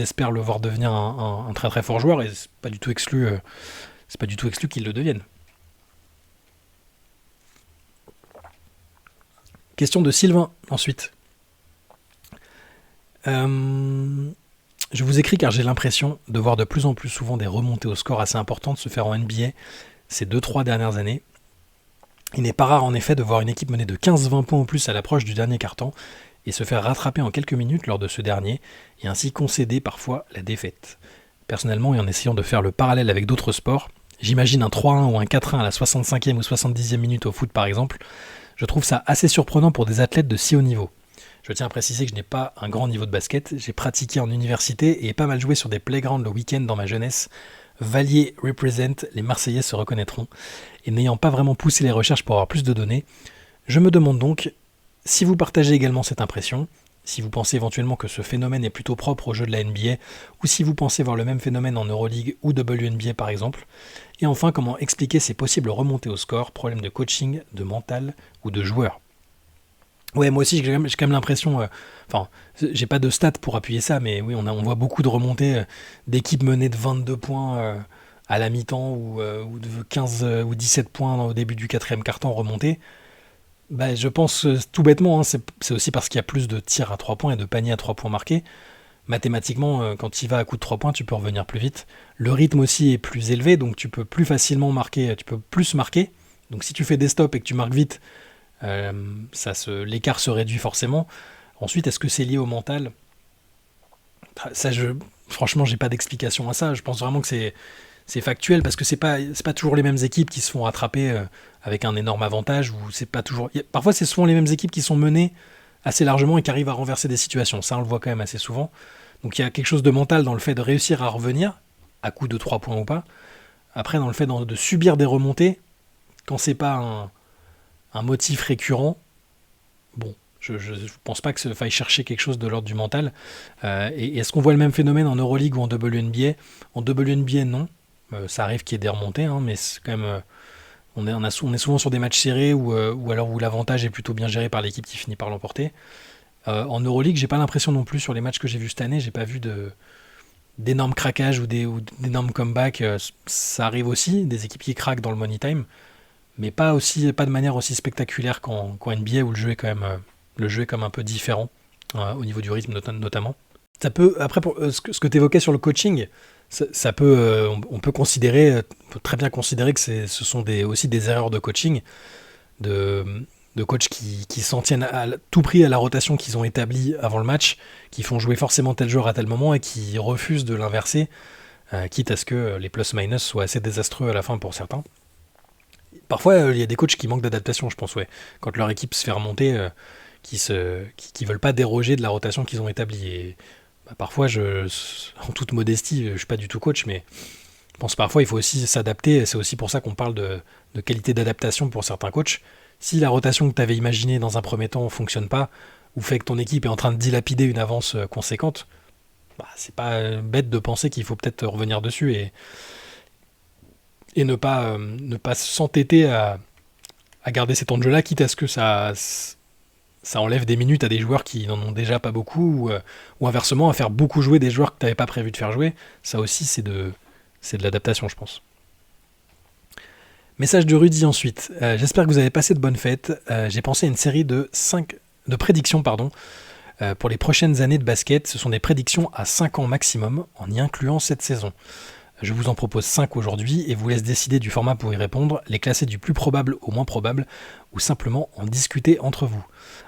espèrent le voir devenir un très très fort joueur et c'est pas du tout exclu qu'ils le deviennent. Question de Sylvain ensuite. Euh, je vous écris car j'ai l'impression de voir de plus en plus souvent des remontées au score assez importantes se faire en NBA ces 2-3 dernières années. Il n'est pas rare en effet de voir une équipe mener de 15-20 points en plus à l'approche du dernier quart-temps et se faire rattraper en quelques minutes lors de ce dernier et ainsi concéder parfois la défaite. Personnellement, et en essayant de faire le parallèle avec d'autres sports, j'imagine un 3-1 ou un 4-1 à la 65e ou 70e minute au foot par exemple, je trouve ça assez surprenant pour des athlètes de si haut niveau. Je tiens à préciser que je n'ai pas un grand niveau de basket, j'ai pratiqué en université et pas mal joué sur des playgrounds le week-end dans ma jeunesse. Valier represent, les Marseillais se reconnaîtront. Et n'ayant pas vraiment poussé les recherches pour avoir plus de données, je me demande donc si vous partagez également cette impression, si vous pensez éventuellement que ce phénomène est plutôt propre au jeu de la NBA, ou si vous pensez voir le même phénomène en Euroleague ou WNBA par exemple, et enfin comment expliquer ces possibles remontées au score, problèmes de coaching, de mental ou de joueurs. Ouais, moi aussi j'ai quand même l'impression, enfin, j'ai pas de stats pour appuyer ça, mais oui, on voit beaucoup de remontées d'équipes menées de 22 points à la mi-temps ou de 15 ou 17 points au début du quatrième quart-temps remontés. Bah, je pense tout bêtement, hein, c'est aussi parce qu'il y a plus de tirs à 3 points et de paniers à 3 points marqués. Mathématiquement, quand tu y vas à coup de 3 points, tu peux revenir plus vite. Le rythme aussi est plus élevé, donc tu peux plus facilement marquer, tu peux plus marquer. Donc si tu fais des stops et que tu marques vite, l'écart se réduit forcément. Ensuite, est-ce que c'est lié au mental? Ça, franchement, j'ai pas d'explication à ça. Je pense vraiment que c'est factuel parce que c'est pas toujours les mêmes équipes qui se font rattraper avec un énorme avantage ou c'est pas toujours. Parfois, c'est souvent les mêmes équipes qui sont menées assez largement et qui arrivent à renverser des situations. Ça, on le voit quand même assez souvent. Donc, il y a quelque chose de mental dans le fait de réussir à revenir à coup de 3 points ou pas. Après, dans le fait de subir des remontées, quand c'est pas un motif récurrent, bon, je ne pense pas que faille chercher quelque chose de l'ordre du mental. Et est-ce qu'on voit le même phénomène en Euroleague ou en WNBA? En WNBA, non. Ça arrive qu'il y ait des remontées, hein, mais c'est quand même, on est souvent sur des matchs serrés ou alors où l'avantage est plutôt bien géré par l'équipe qui finit par l'emporter. En Euroleague, j'ai pas l'impression non plus sur les matchs que j'ai vus cette année, j'ai pas vu d'énormes craquages ou d'énormes comebacks. Ça arrive aussi, des équipes qui craquent dans le money time, mais pas de manière aussi spectaculaire qu'en NBA où le jeu est comme un peu différent au niveau du rythme notamment. Ça peut, après, ce que tu évoquais sur le coaching, ça peut, on peut on peut très bien considérer que ce sont aussi des erreurs de coaching, de, de coachs qui s'en tiennent à tout prix à la rotation qu'ils ont établie avant le match, qui font jouer forcément tel joueur à tel moment et qui refusent de l'inverser, quitte à ce que les plus-minus soient assez désastreux à la fin pour certains. Parfois, il y a des coachs qui manquent d'adaptation, je pense, ouais. Quand leur équipe se fait remonter, qui veulent pas déroger de la rotation qu'ils ont établie. Et parfois, en toute modestie, je suis pas du tout coach, mais je pense parfois il faut aussi s'adapter. C'est aussi pour ça qu'on parle de qualité d'adaptation pour certains coachs. Si la rotation que tu avais imaginée dans un premier temps ne fonctionne pas, ou fait que ton équipe est en train de dilapider une avance conséquente, c'est pas bête de penser qu'il faut peut-être revenir dessus et ne pas s'entêter à garder ces temps de jeu-là, quitte à ce que ça enlève des minutes à des joueurs qui n'en ont déjà pas beaucoup, ou inversement à faire beaucoup jouer des joueurs que tu n'avais pas prévu de faire jouer. Ça aussi, c'est de l'adaptation, je pense. Message de Rudy ensuite. J'espère que vous avez passé de bonnes fêtes. J'ai pensé à une série de prédictions pour les prochaines années de basket. Ce sont des prédictions à 5 ans maximum, en y incluant cette saison. Je vous en propose 5 aujourd'hui et vous laisse décider du format pour y répondre, les classer du plus probable au moins probable, ou simplement en discuter entre vous.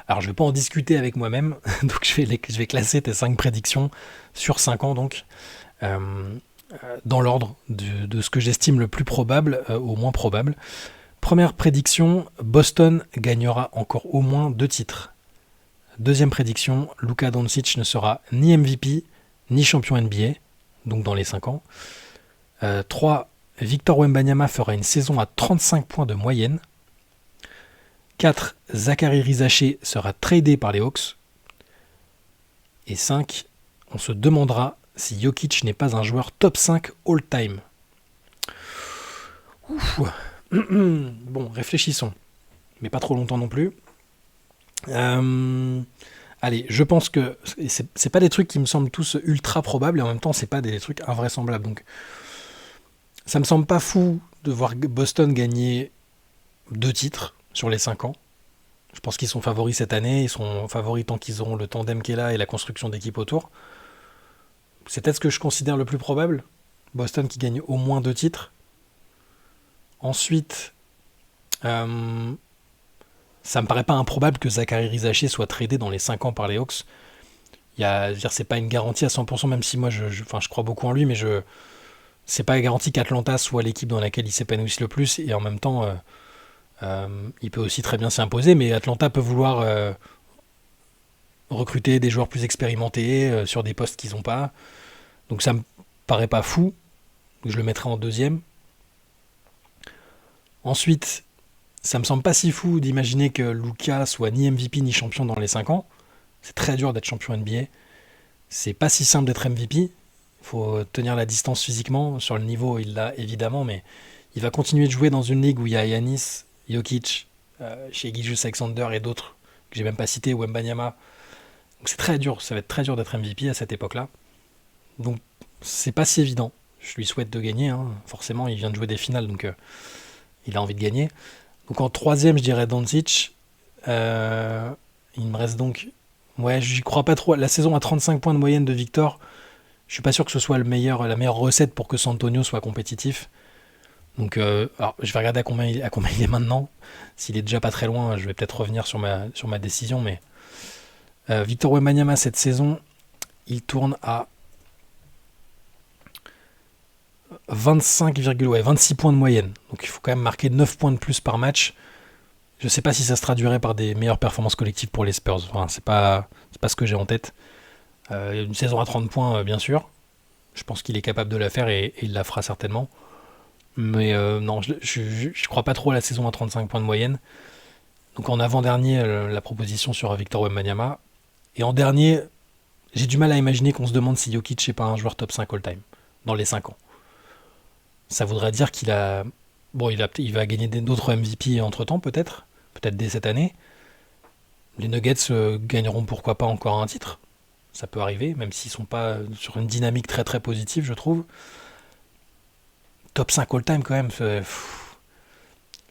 Alors je ne vais pas en discuter avec moi-même, donc je vais classer tes 5 prédictions sur 5 ans donc, dans l'ordre de ce que j'estime le plus probable au moins probable. Première prédiction, Boston gagnera encore au moins 2 titres. Deuxième prédiction, Luka Doncic ne sera ni MVP ni champion NBA, donc dans les 5 ans. 3. Victor Wembanyama fera une saison à 35 points de moyenne. 4. Zachary Rizaché sera tradé par les Hawks. Et 5. On se demandera si Jokic n'est pas un joueur top 5 all-time. Ouf. Bon, réfléchissons, mais pas trop longtemps non plus. Euh, Allez, je pense que c'est pas des trucs qui me semblent tous ultra probables et en même temps c'est pas des trucs invraisemblables. Donc ça me semble pas fou de voir Boston gagner 2 titres sur les 5 ans. Je pense qu'ils sont favoris cette année, ils sont favoris tant qu'ils auront le tandem qui est là et la construction d'équipe autour. C'est peut-être ce que je considère le plus probable. Boston qui gagne au moins 2 titres. Ensuite, euh, ça me paraît pas improbable que Zachary Rizaché soit tradé dans les 5 ans par les Hawks. Je veux dire, c'est pas une garantie à 100%, même si moi je crois beaucoup en lui, mais c'est pas garanti qu'Atlanta soit l'équipe dans laquelle il s'épanouisse le plus, et en même temps, il peut aussi très bien s'imposer, mais Atlanta peut vouloir recruter des joueurs plus expérimentés sur des postes qu'ils n'ont pas. Donc ça me paraît pas fou. Je le mettrai en deuxième. Ensuite, ça me semble pas si fou d'imaginer que Luka soit ni MVP ni champion dans les 5 ans. C'est très dur d'être champion NBA. C'est pas si simple d'être MVP. Il faut tenir la distance physiquement. Sur le niveau, il l'a évidemment, mais il va continuer de jouer dans une ligue où il y a Yanis, Jokic, Shai Gilgeous-Alexander et d'autres que j'ai même pas cités, ou Mbanyama. Donc c'est très dur. Ça va être très dur d'être MVP à cette époque-là. Donc c'est pas si évident. Je lui souhaite de gagner, hein. Forcément, il vient de jouer des finales, donc il a envie de gagner. Donc en troisième, je dirais Doncic. Il me reste donc... Ouais, j'y crois pas trop. La saison à 35 points de moyenne de Victor, je suis pas sûr que ce soit la meilleure recette pour que San Antonio soit compétitif. Donc, alors, je vais regarder à combien il est maintenant. S'il est déjà pas très loin, je vais peut-être revenir sur ma décision. Mais Victor Wembanyama, cette saison, il tourne à 26 points de moyenne. Donc il faut quand même marquer 9 points de plus par match. Je sais pas si ça se traduirait par des meilleures performances collectives pour les Spurs. Enfin, c'est pas ce que j'ai en tête. Une saison à 30 points, bien sûr. Je pense qu'il est capable de la faire et il la fera certainement. Mais non, je crois pas trop à la saison à 35 points de moyenne. Donc en avant-dernier, la proposition sur Victor Wembanyama. Et en dernier, j'ai du mal à imaginer qu'on se demande si Jokic n'est pas un joueur top 5 all-time dans les 5 ans. Ça voudrait dire qu'il a... Bon, il va gagner d'autres MVP entre-temps, peut-être. Peut-être dès cette année. Les Nuggets gagneront pourquoi pas encore un titre. Ça peut arriver, même s'ils sont pas sur une dynamique très très positive, je trouve. Top 5 all-time quand même.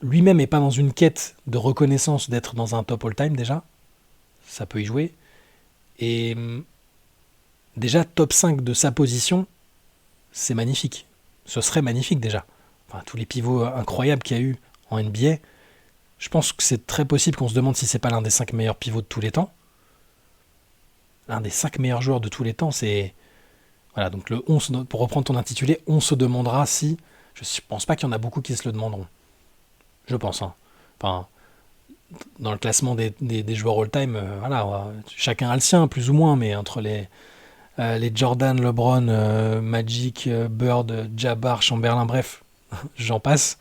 Lui-même n'est pas dans une quête de reconnaissance d'être dans un top all-time déjà. Ça peut y jouer. Et déjà, top 5 de sa position, c'est magnifique. Ce serait magnifique déjà. Enfin, tous les pivots incroyables qu'il y a eu en NBA, je pense que c'est très possible qu'on se demande si c'est pas l'un des 5 meilleurs pivots de tous les temps. L'un des 5 meilleurs joueurs de tous les temps, c'est... Voilà, donc pour reprendre ton intitulé, on se demandera si... Je pense pas qu'il y en a beaucoup qui se le demanderont. Je pense, hein. Enfin, dans le classement des joueurs all-time, voilà, chacun a le sien, plus ou moins, mais entre les Jordan, LeBron, Magic, Bird, Jabbar, Chamberlain, bref, j'en passe.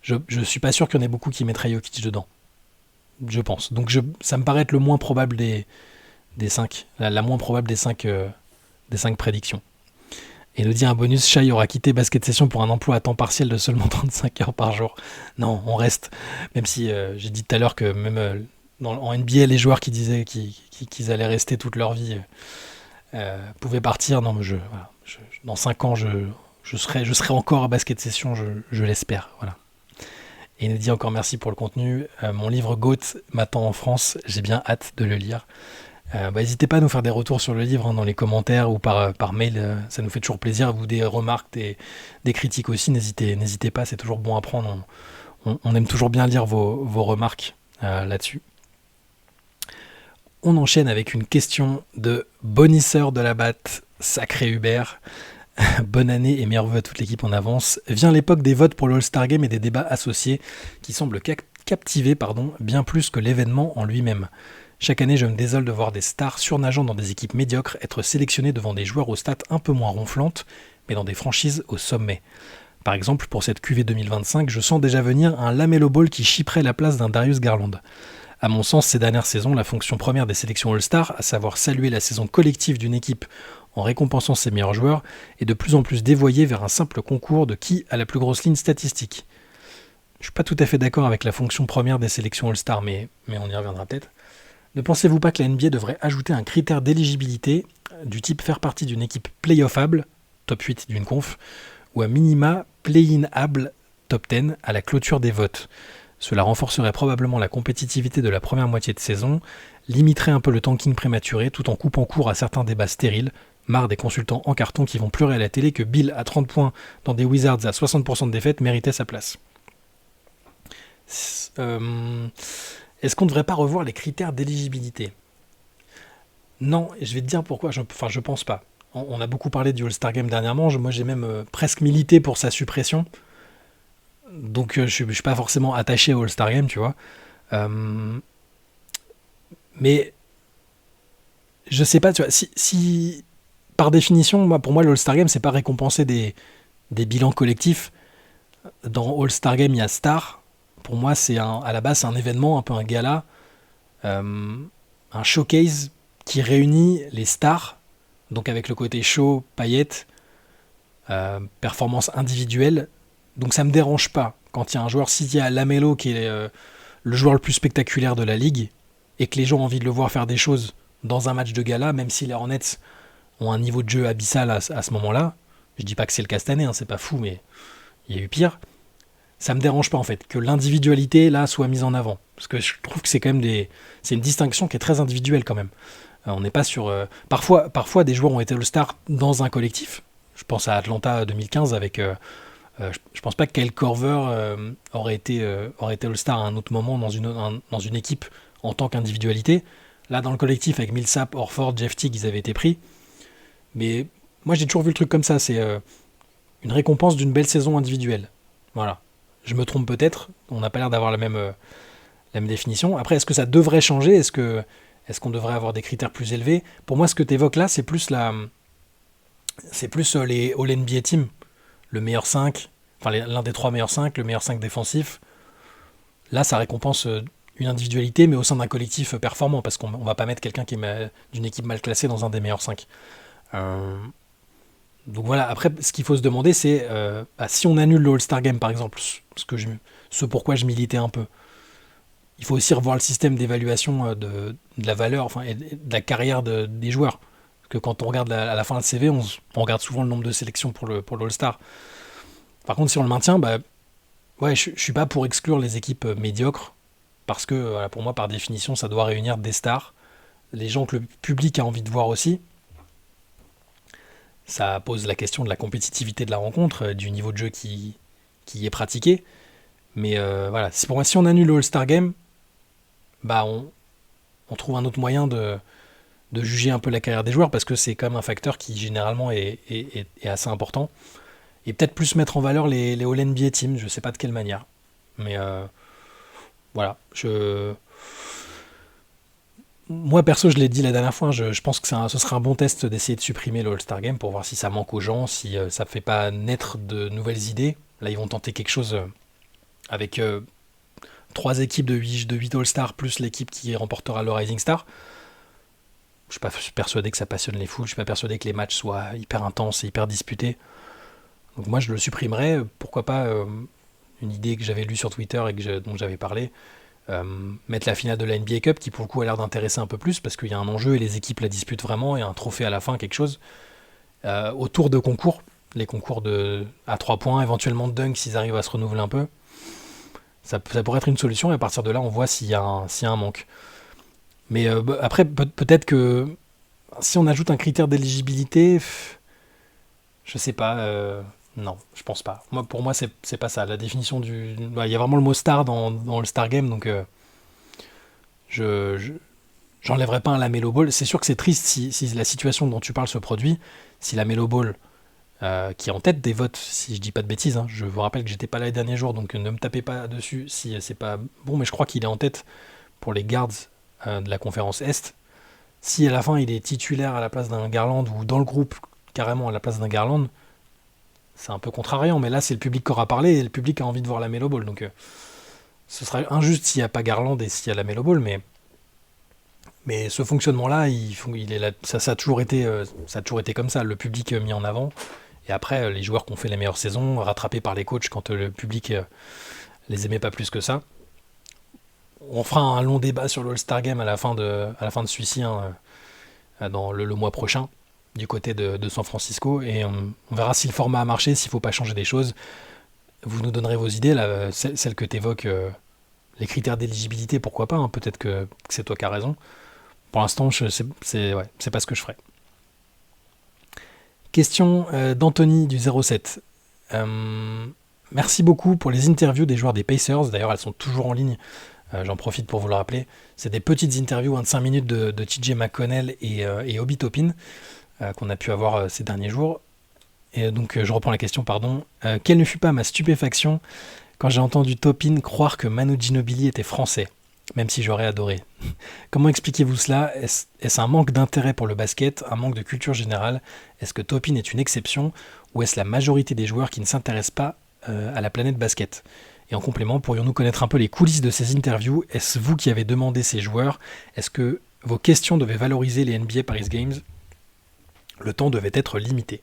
Je suis pas sûr qu'il y en ait beaucoup qui mettraient Jokic dedans. Je pense. Donc ça me paraît être le moins probable des 5. La moins probable des 5 prédictions. Et nous dit un bonus, Shai aura quitté Basket Session pour un emploi à temps partiel de seulement 35 heures par jour. Non, on reste. Même si j'ai dit tout à l'heure que même en NBA, les joueurs qui disaient qu'ils allaient rester toute leur vie pouvaient partir. Non, mais dans 5 ans, je serai encore à Basket Session, je l'espère. Voilà. Et il nous dit encore merci pour le contenu. Mon livre GOAT m'attend en France. J'ai bien hâte de le lire. N'hésitez pas à nous faire des retours sur le livre, hein, dans les commentaires ou par mail. Ça nous fait toujours plaisir. Vous des remarques, des critiques aussi. N'hésitez pas, c'est toujours bon à prendre. On aime toujours bien lire vos remarques là-dessus. On enchaîne avec une question de bonisseur de la batte, sacré Hubert. Bonne année et meilleurs vœux à toute l'équipe en avance. Vient l'époque des votes pour le All-Star Game et des débats associés qui semblent captiver bien plus que l'événement en lui-même. Chaque année, je me désole de voir des stars surnageant dans des équipes médiocres être sélectionnées devant des joueurs aux stats un peu moins ronflantes, mais dans des franchises au sommet. Par exemple, pour cette QV 2025, je sens déjà venir un LaMelo Ball qui chipperait la place d'un Darius Garland. À mon sens, ces dernières saisons, la fonction première des sélections All-Star, à savoir saluer la saison collective d'une équipe en récompensant ses meilleurs joueurs, est de plus en plus dévoyée vers un simple concours de qui a la plus grosse ligne statistique. Je suis pas tout à fait d'accord avec la fonction première des sélections All-Star, mais on y reviendra peut-être. Ne pensez-vous pas que la NBA devrait ajouter un critère d'éligibilité du type faire partie d'une équipe playoffable, top 8 d'une conf, ou à minima play-in-able, top 10, à la clôture des votes? Cela renforcerait probablement la compétitivité de la première moitié de saison, limiterait un peu le tanking prématuré tout en coupant court à certains débats stériles, marre des consultants en carton qui vont pleurer à la télé que Bill à 30 points dans des Wizards à 60% de défaite méritait sa place. Est-ce qu'on ne devrait pas revoir les critères d'éligibilité? Non, et je vais te dire pourquoi, je pense pas. On a beaucoup parlé du All-Star Game dernièrement, moi j'ai même presque milité pour sa suppression, donc je suis pas forcément attaché au All-Star Game, tu vois. Euh, mais je sais pas, tu vois, si par définition, pour moi, le All-Star Game, c'est pas récompenser des bilans collectifs. Dans All-Star Game, il y a Star. Pour moi, à la base, c'est un événement, un peu un gala, euh, un showcase qui réunit les stars, donc avec le côté show, paillettes, performance individuelle. Donc ça me dérange pas quand il y a un joueur, s'il y a Lamelo qui est le joueur le plus spectaculaire de la ligue, et que les gens ont envie de le voir faire des choses dans un match de gala, même si les Hornets ont un niveau de jeu abyssal à ce moment-là. Je dis pas que c'est le cas cette année, hein, c'est pas fou, mais il y a eu pire. Ça me dérange pas en fait que l'individualité là soit mise en avant, parce que je trouve que c'est quand même c'est une distinction qui est très individuelle quand même. On n'est pas sur parfois des joueurs ont été All-Star dans un collectif. Je pense à Atlanta 2015 avec je pense pas que Kyle Korver aurait été All-Star à un autre moment dans une équipe en tant qu'individualité. Là dans le collectif avec Millsap, Horford, Jeff Teague, ils avaient été pris. Mais moi j'ai toujours vu le truc comme ça, c'est une récompense d'une belle saison individuelle. Voilà. Je me trompe peut-être, on n'a pas l'air d'avoir la même définition. Après, est-ce que ça devrait changer? Est-ce qu'on devrait avoir des critères plus élevés? Pour moi, ce que tu évoques là, c'est plus les All-NBA Team. Le meilleur 5, enfin l'un des 3 meilleurs 5, le meilleur 5 défensif. Là, ça récompense une individualité, mais au sein d'un collectif performant, parce qu'on ne va pas mettre quelqu'un qui est d'une équipe mal classée dans un des meilleurs 5. Euh, donc voilà, après, ce qu'il faut se demander, c'est si on annule le All-Star Game, par exemple, ce pourquoi je militais un peu, il faut aussi revoir le système d'évaluation de la valeur, enfin, et de la carrière des joueurs. Parce que quand on regarde à la fin le CV, on regarde souvent le nombre de sélections pour le All-Star. Par contre, si on le maintient, bah, ouais, je suis pas pour exclure les équipes médiocres, parce que voilà, pour moi, par définition, ça doit réunir des stars, les gens que le public a envie de voir aussi. Ça pose la question de la compétitivité de la rencontre, du niveau de jeu qui est pratiqué. Mais voilà, pour moi, si on annule le All-Star Game, bah on trouve un autre moyen de juger un peu la carrière des joueurs, parce que c'est quand même un facteur qui généralement est assez important. Et peut-être plus mettre en valeur les All-NBA Teams, je sais pas de quelle manière. Mais voilà, moi perso, je l'ai dit la dernière fois, je pense que ce serait un bon test d'essayer de supprimer le All-Star Game pour voir si ça manque aux gens, si ça ne fait pas naître de nouvelles idées. Là, ils vont tenter quelque chose avec 3 équipes de huit All-Stars plus l'équipe qui remportera le Rising Star. Je ne suis pas persuadé que ça passionne les foules, je ne suis pas persuadé que les matchs soient hyper intenses et hyper disputés. Donc moi, je le supprimerais. Pourquoi pas une idée que j'avais lue sur Twitter et dont j'avais parlé, mettre la finale de la NBA Cup qui pour le coup a l'air d'intéresser un peu plus parce qu'il y a un enjeu et les équipes la disputent vraiment et un trophée à la fin, quelque chose, autour de concours, les concours à 3 points, éventuellement de dunk s'ils arrivent à se renouveler un peu. Ça pourrait être une solution et à partir de là on voit s'il y a un manque. Mais après peut-être que si on ajoute un critère d'éligibilité, je sais pas, non, je pense pas. Pour moi, c'est pas ça. La définition il y a vraiment le mot star dans le Star Game, donc j'enlèverai pas un Lamelo Ball. C'est sûr que c'est triste si la situation dont tu parles se produit, si Lamelo Ball, qui est en tête des votes, si je dis pas de bêtises, hein, je vous rappelle que j'étais pas là les derniers jours, donc ne me tapez pas dessus si c'est pas bon, mais je crois qu'il est en tête pour les guards de la conférence Est. Si à la fin il est titulaire à la place d'un Garland ou dans le groupe carrément à la place d'un Garland, c'est un peu contrariant, mais là c'est le public qui aura parlé et le public a envie de voir la Melo Ball, donc ce serait injuste s'il n'y a pas Garland et s'il y a la Melo Ball, mais ce fonctionnement-là, ça a toujours été comme ça, le public mis en avant, et après les joueurs qui ont fait les meilleures saisons, rattrapés par les coachs quand le public les aimait pas plus que ça. On fera un long débat sur l'All-Star Game à la fin de celui-ci, hein, dans le mois prochain, du côté de San Francisco, et on verra si le format a marché, s'il faut pas changer des choses. Vous nous donnerez vos idées, là, celles que tu évoques, les critères d'éligibilité, pourquoi pas, hein, peut-être que c'est toi qui as raison. Pour l'instant, c'est pas ce que je ferai. Question d'Anthony du 07. Merci beaucoup pour les interviews des joueurs des Pacers. D'ailleurs, elles sont toujours en ligne. J'en profite pour vous le rappeler. C'est des petites interviews de 5 minutes de TJ McConnell et Obi Toppin qu'on a pu avoir ces derniers jours. Et donc, je reprends la question, pardon. Quelle ne fut pas ma stupéfaction quand j'ai entendu Toppin croire que Manu Ginobili était français, même si j'aurais adoré. Comment expliquez-vous cela ? Est-ce un manque d'intérêt pour le basket, un manque de culture générale ? Est-ce que Toppin est une exception ou est-ce la majorité des joueurs qui ne s'intéressent pas à la planète basket ? Et en complément, pourrions-nous connaître un peu les coulisses de ces interviews ? Est-ce vous qui avez demandé ces joueurs ? Est-ce que vos questions devaient valoriser les NBA Paris Games ? Le temps devait être limité.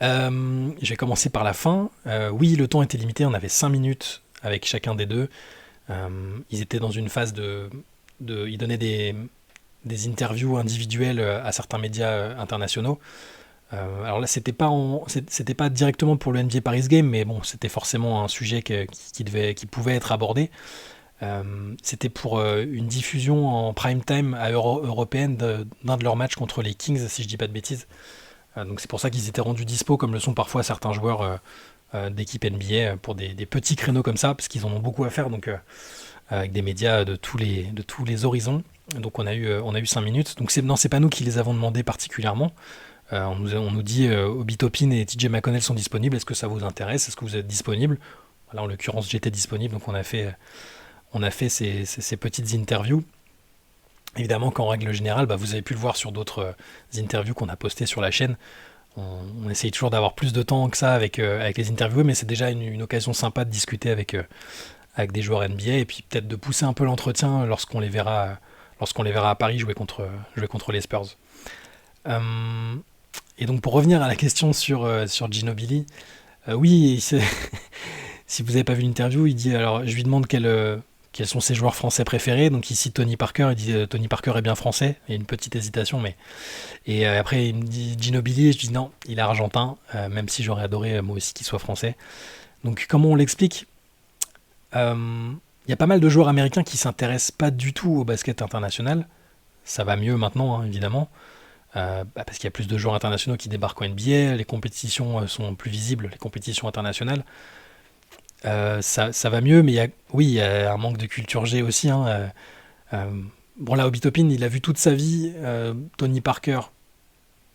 Je vais commencer par la fin. Oui, le temps était limité, on avait 5 minutes avec chacun des deux. Ils étaient dans une phase ils donnaient des interviews individuelles à certains médias internationaux. Alors là, c'était pas directement pour le NBA Paris Game, mais bon, c'était forcément un sujet qui pouvait être abordé. C'était pour une diffusion en prime time à européenne d'un de leurs matchs contre les Kings, si je dis pas de bêtises. Donc c'est pour ça qu'ils étaient rendus dispo, comme le sont parfois certains joueurs d'équipe NBA, pour des petits créneaux comme ça, parce qu'ils en ont beaucoup à faire, donc avec des médias de tous les horizons. Donc on a eu 5 minutes. Donc c'est pas nous qui les avons demandé particulièrement. On nous dit Obi Toppin et TJ McConnell sont disponibles, est-ce que ça vous intéresse, est-ce que vous êtes disponible ? Là en l'occurrence j'étais disponible, donc on a fait ces petites interviews. Évidemment qu'en règle générale, vous avez pu le voir sur d'autres interviews qu'on a postées sur la chaîne, on essaye toujours d'avoir plus de temps que ça avec les interviews, mais c'est déjà une occasion sympa de discuter avec des joueurs NBA, et puis peut-être de pousser un peu l'entretien lorsqu'on les verra à Paris jouer contre les Spurs. Et donc pour revenir à la question sur Ginobili, oui, si vous n'avez pas vu l'interview, il dit, alors je lui demande quels sont ses joueurs français préférés, donc il cite Tony Parker, il dit Tony Parker est bien français, il y a une petite hésitation, et après il me dit Ginobili, et je dis non, il est argentin, même si j'aurais adoré moi aussi qu'il soit français. Donc comment on l'explique ? Il y a pas mal de joueurs américains qui s'intéressent pas du tout au basket international, ça va mieux maintenant, hein, évidemment, parce qu'il y a plus de joueurs internationaux qui débarquent en NBA, les compétitions sont plus visibles, les compétitions internationales. Ça va mieux, mais il y a un manque de culture G aussi, hein. Bon là, Obi Toppin, il a vu toute sa vie Tony Parker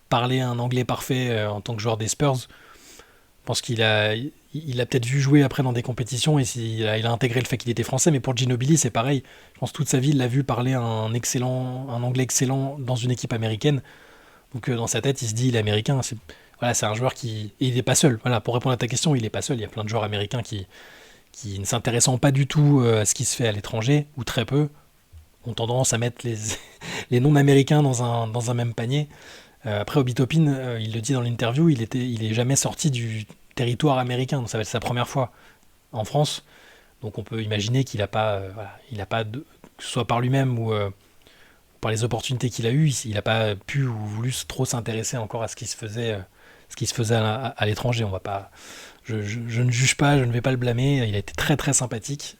parler un anglais parfait en tant que joueur des Spurs. Je pense qu'il a peut-être vu jouer après dans des compétitions, et il a intégré le fait qu'il était français, mais pour Ginobili c'est pareil. Je pense que toute sa vie il l'a vu parler un anglais excellent dans une équipe américaine. Donc dans sa tête il se dit il est américain. C'est un joueur et il n'est pas seul. Voilà, pour répondre à ta question, il n'est pas seul. Il y a plein de joueurs américains qui ne s'intéressant pas du tout à ce qui se fait à l'étranger, ou très peu, ont tendance à mettre les non-américains dans un même panier. Après, Obi Toppin, il le dit dans l'interview, il est jamais sorti du territoire américain. Donc ça va être sa première fois en France. Donc on peut imaginer qu'il n'a pas, que ce soit par lui-même ou par les opportunités qu'il a eues, il n'a pas pu ou voulu trop s'intéresser encore à ce qui se faisait à l'étranger. On va pas, je ne juge pas, je ne vais pas le blâmer. Il a été très très sympathique,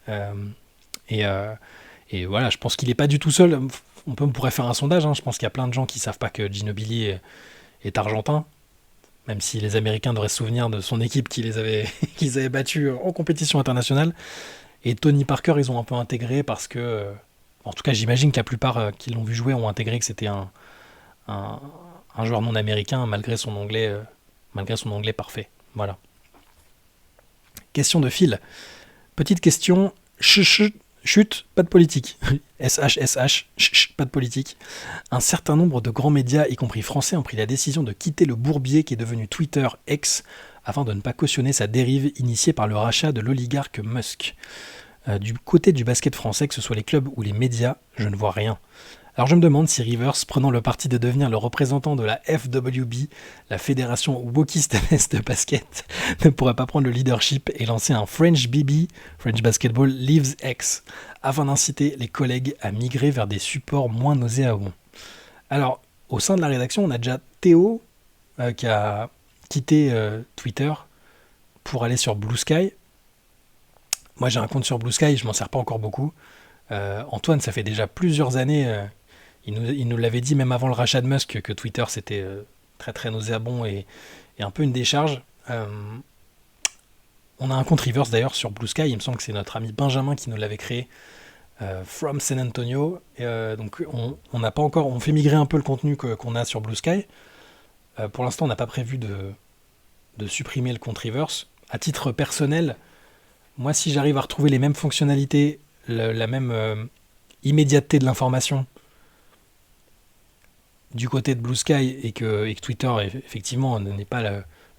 et voilà, je pense qu'il n'est pas du tout seul. On pourrait faire un sondage, hein. Je pense qu'il y a plein de gens qui ne savent pas que Ginobili est argentin, même si les Américains devraient se souvenir de son équipe qu'ils avaient battu en compétition internationale. Et Tony Parker, ils ont un peu intégré parce que, en tout cas j'imagine que la plupart qui l'ont vu jouer ont intégré que c'était un joueur non américain malgré son anglais parfait. Voilà. Question de Phil. Petite question. Chut, pas de politique. SHSH, pas de politique. Un certain nombre de grands médias, y compris français, ont pris la décision de quitter le bourbier qui est devenu Twitter X afin de ne pas cautionner sa dérive initiée par le rachat de l'oligarque Musk. Du côté du basket français, que ce soit les clubs ou les médias, je ne vois rien. Alors je me demande si Rivers, prenant le parti de devenir le représentant de la FWB, la fédération wokistanaise de basket, ne pourrait pas prendre le leadership et lancer un French BB, French Basketball Leaves X, afin d'inciter les collègues à migrer vers des supports moins nauséabonds. Alors, au sein de la rédaction, on a déjà Théo qui a quitté Twitter pour aller sur Blue Sky. Moi j'ai un compte sur Blue Sky, je m'en sers pas encore beaucoup. Antoine, ça fait déjà plusieurs années, il nous l'avait dit même avant le rachat de Musk que Twitter c'était très très nauséabond et un peu une décharge. On a un compte Reverse d'ailleurs sur Blue Sky, il me semble que c'est notre ami Benjamin qui nous l'avait créé, from San Antonio. Donc on n'a pas encore, on fait migrer un peu le contenu qu'on a sur Blue Sky. Pour l'instant, on n'a pas prévu de supprimer le compte Reverse. À titre personnel, moi si j'arrive à retrouver les mêmes fonctionnalités, la même immédiateté de l'information du côté de Blue Sky et que Twitter effectivement n'est pas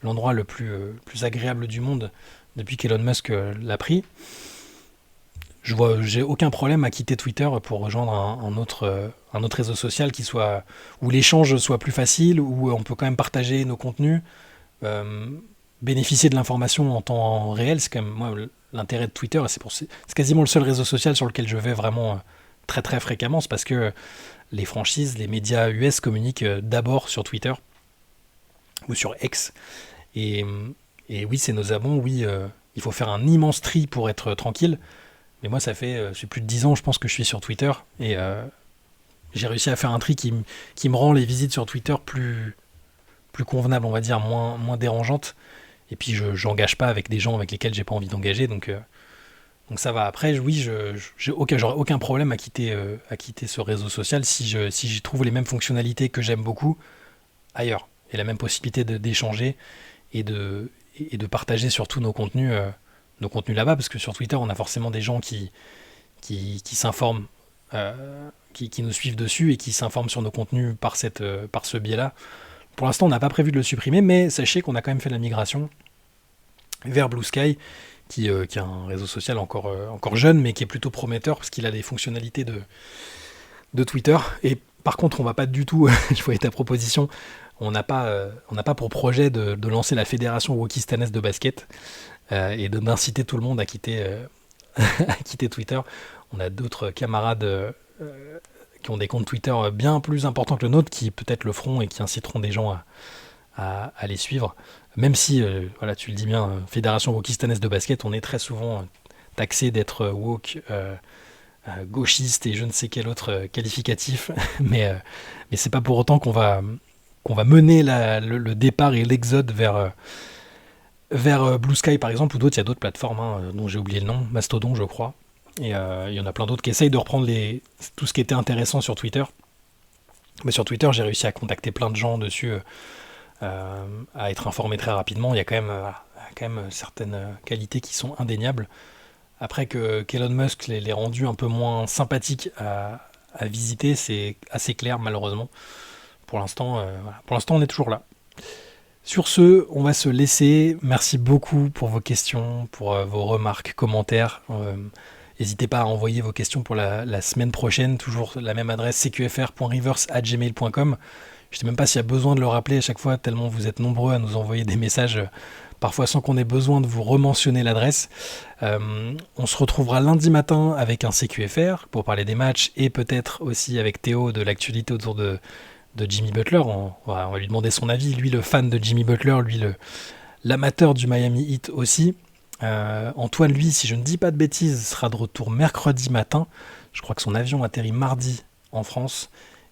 l'endroit le plus agréable du monde depuis qu'Elon Musk l'a pris, j'ai aucun problème à quitter Twitter pour rejoindre un autre réseau social où l'échange soit plus facile, où on peut quand même partager nos contenus, bénéficier de l'information en temps réel. C'est quand même moi l'intérêt de Twitter, et c'est quasiment le seul réseau social sur lequel je vais vraiment très très fréquemment. C'est parce que les franchises, les médias US communiquent d'abord sur Twitter ou sur X. Et oui, c'est nauséabond, oui, il faut faire un immense tri pour être tranquille. Mais moi, ça fait plus de 10 ans, je pense, que je suis sur Twitter. Et j'ai réussi à faire un tri qui me rend les visites sur Twitter plus convenables, on va dire, moins dérangeantes. Et puis, je n'engage pas avec des gens avec lesquels j'ai pas envie d'engager. Donc ça va. Après, oui, j'aurais aucun problème à quitter ce réseau social si j'y trouve les mêmes fonctionnalités que j'aime beaucoup ailleurs. Et la même possibilité d'échanger et de partager surtout nos contenus là-bas, parce que sur Twitter, on a forcément des gens qui s'informent, qui nous suivent dessus et qui s'informent sur nos contenus par ce biais-là. Pour l'instant, on n'a pas prévu de le supprimer, mais sachez qu'on a quand même fait la migration vers Blue Sky, qui est un réseau social encore jeune, mais qui est plutôt prometteur, parce qu'il a des fonctionnalités de Twitter. Et par contre, on va pas du tout, je voyais ta proposition, on n'a pas pour projet de lancer la fédération wokistanaise de basket et d'inciter tout le monde à quitter Twitter. On a d'autres camarades qui ont des comptes Twitter bien plus importants que le nôtre, qui peut-être le feront et qui inciteront des gens à les suivre. Même si, voilà, tu le dis bien, fédération wokistanaise de basket, on est très souvent taxé d'être woke, gauchiste et je ne sais quel autre qualificatif, mais c'est pas pour autant qu'on va mener le départ et l'exode vers Blue Sky par exemple, ou d'autres. Il y a d'autres plateformes dont j'ai oublié le nom, Mastodon je crois, et il y en a plein d'autres qui essayent de reprendre tout ce qui était intéressant sur Twitter. Mais sur Twitter, j'ai réussi à contacter plein de gens dessus, à être informé très rapidement. Il y a quand même certaines qualités qui sont indéniables. Après qu'Elon Musk les rendu un peu moins sympathiques à visiter, c'est assez clair malheureusement. Pour l'instant, on est toujours là. Sur ce, on va se laisser. Merci beaucoup pour vos questions, pour vos remarques, commentaires. N'hésitez pas à envoyer vos questions pour la semaine prochaine. Toujours la même adresse, cqfr.reverse@gmail.com. Je ne sais même pas s'il y a besoin de le rappeler à chaque fois, tellement vous êtes nombreux à nous envoyer des messages, parfois sans qu'on ait besoin de vous rementionner l'adresse. On se retrouvera lundi matin avec un CQFR pour parler des matchs et peut-être aussi avec Théo de l'actualité autour de Jimmy Butler. On va lui demander son avis. Lui, le fan de Jimmy Butler, lui, l'amateur du Miami Heat aussi. Antoine, lui, si je ne dis pas de bêtises, sera de retour mercredi matin. Je crois que son avion atterrit mardi en France.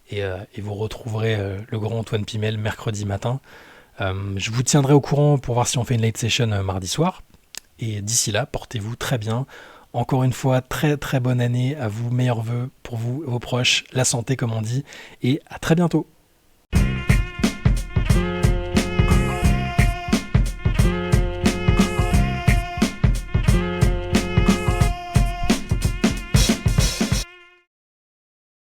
Et vous retrouverez le grand Antoine Pimel mercredi matin. Je vous tiendrai au courant pour voir si on fait une late session mardi soir. Et d'ici là, portez-vous très bien. Encore une fois, très très bonne année à vous, meilleurs vœux pour vous, vos proches, la santé comme on dit, et à très bientôt.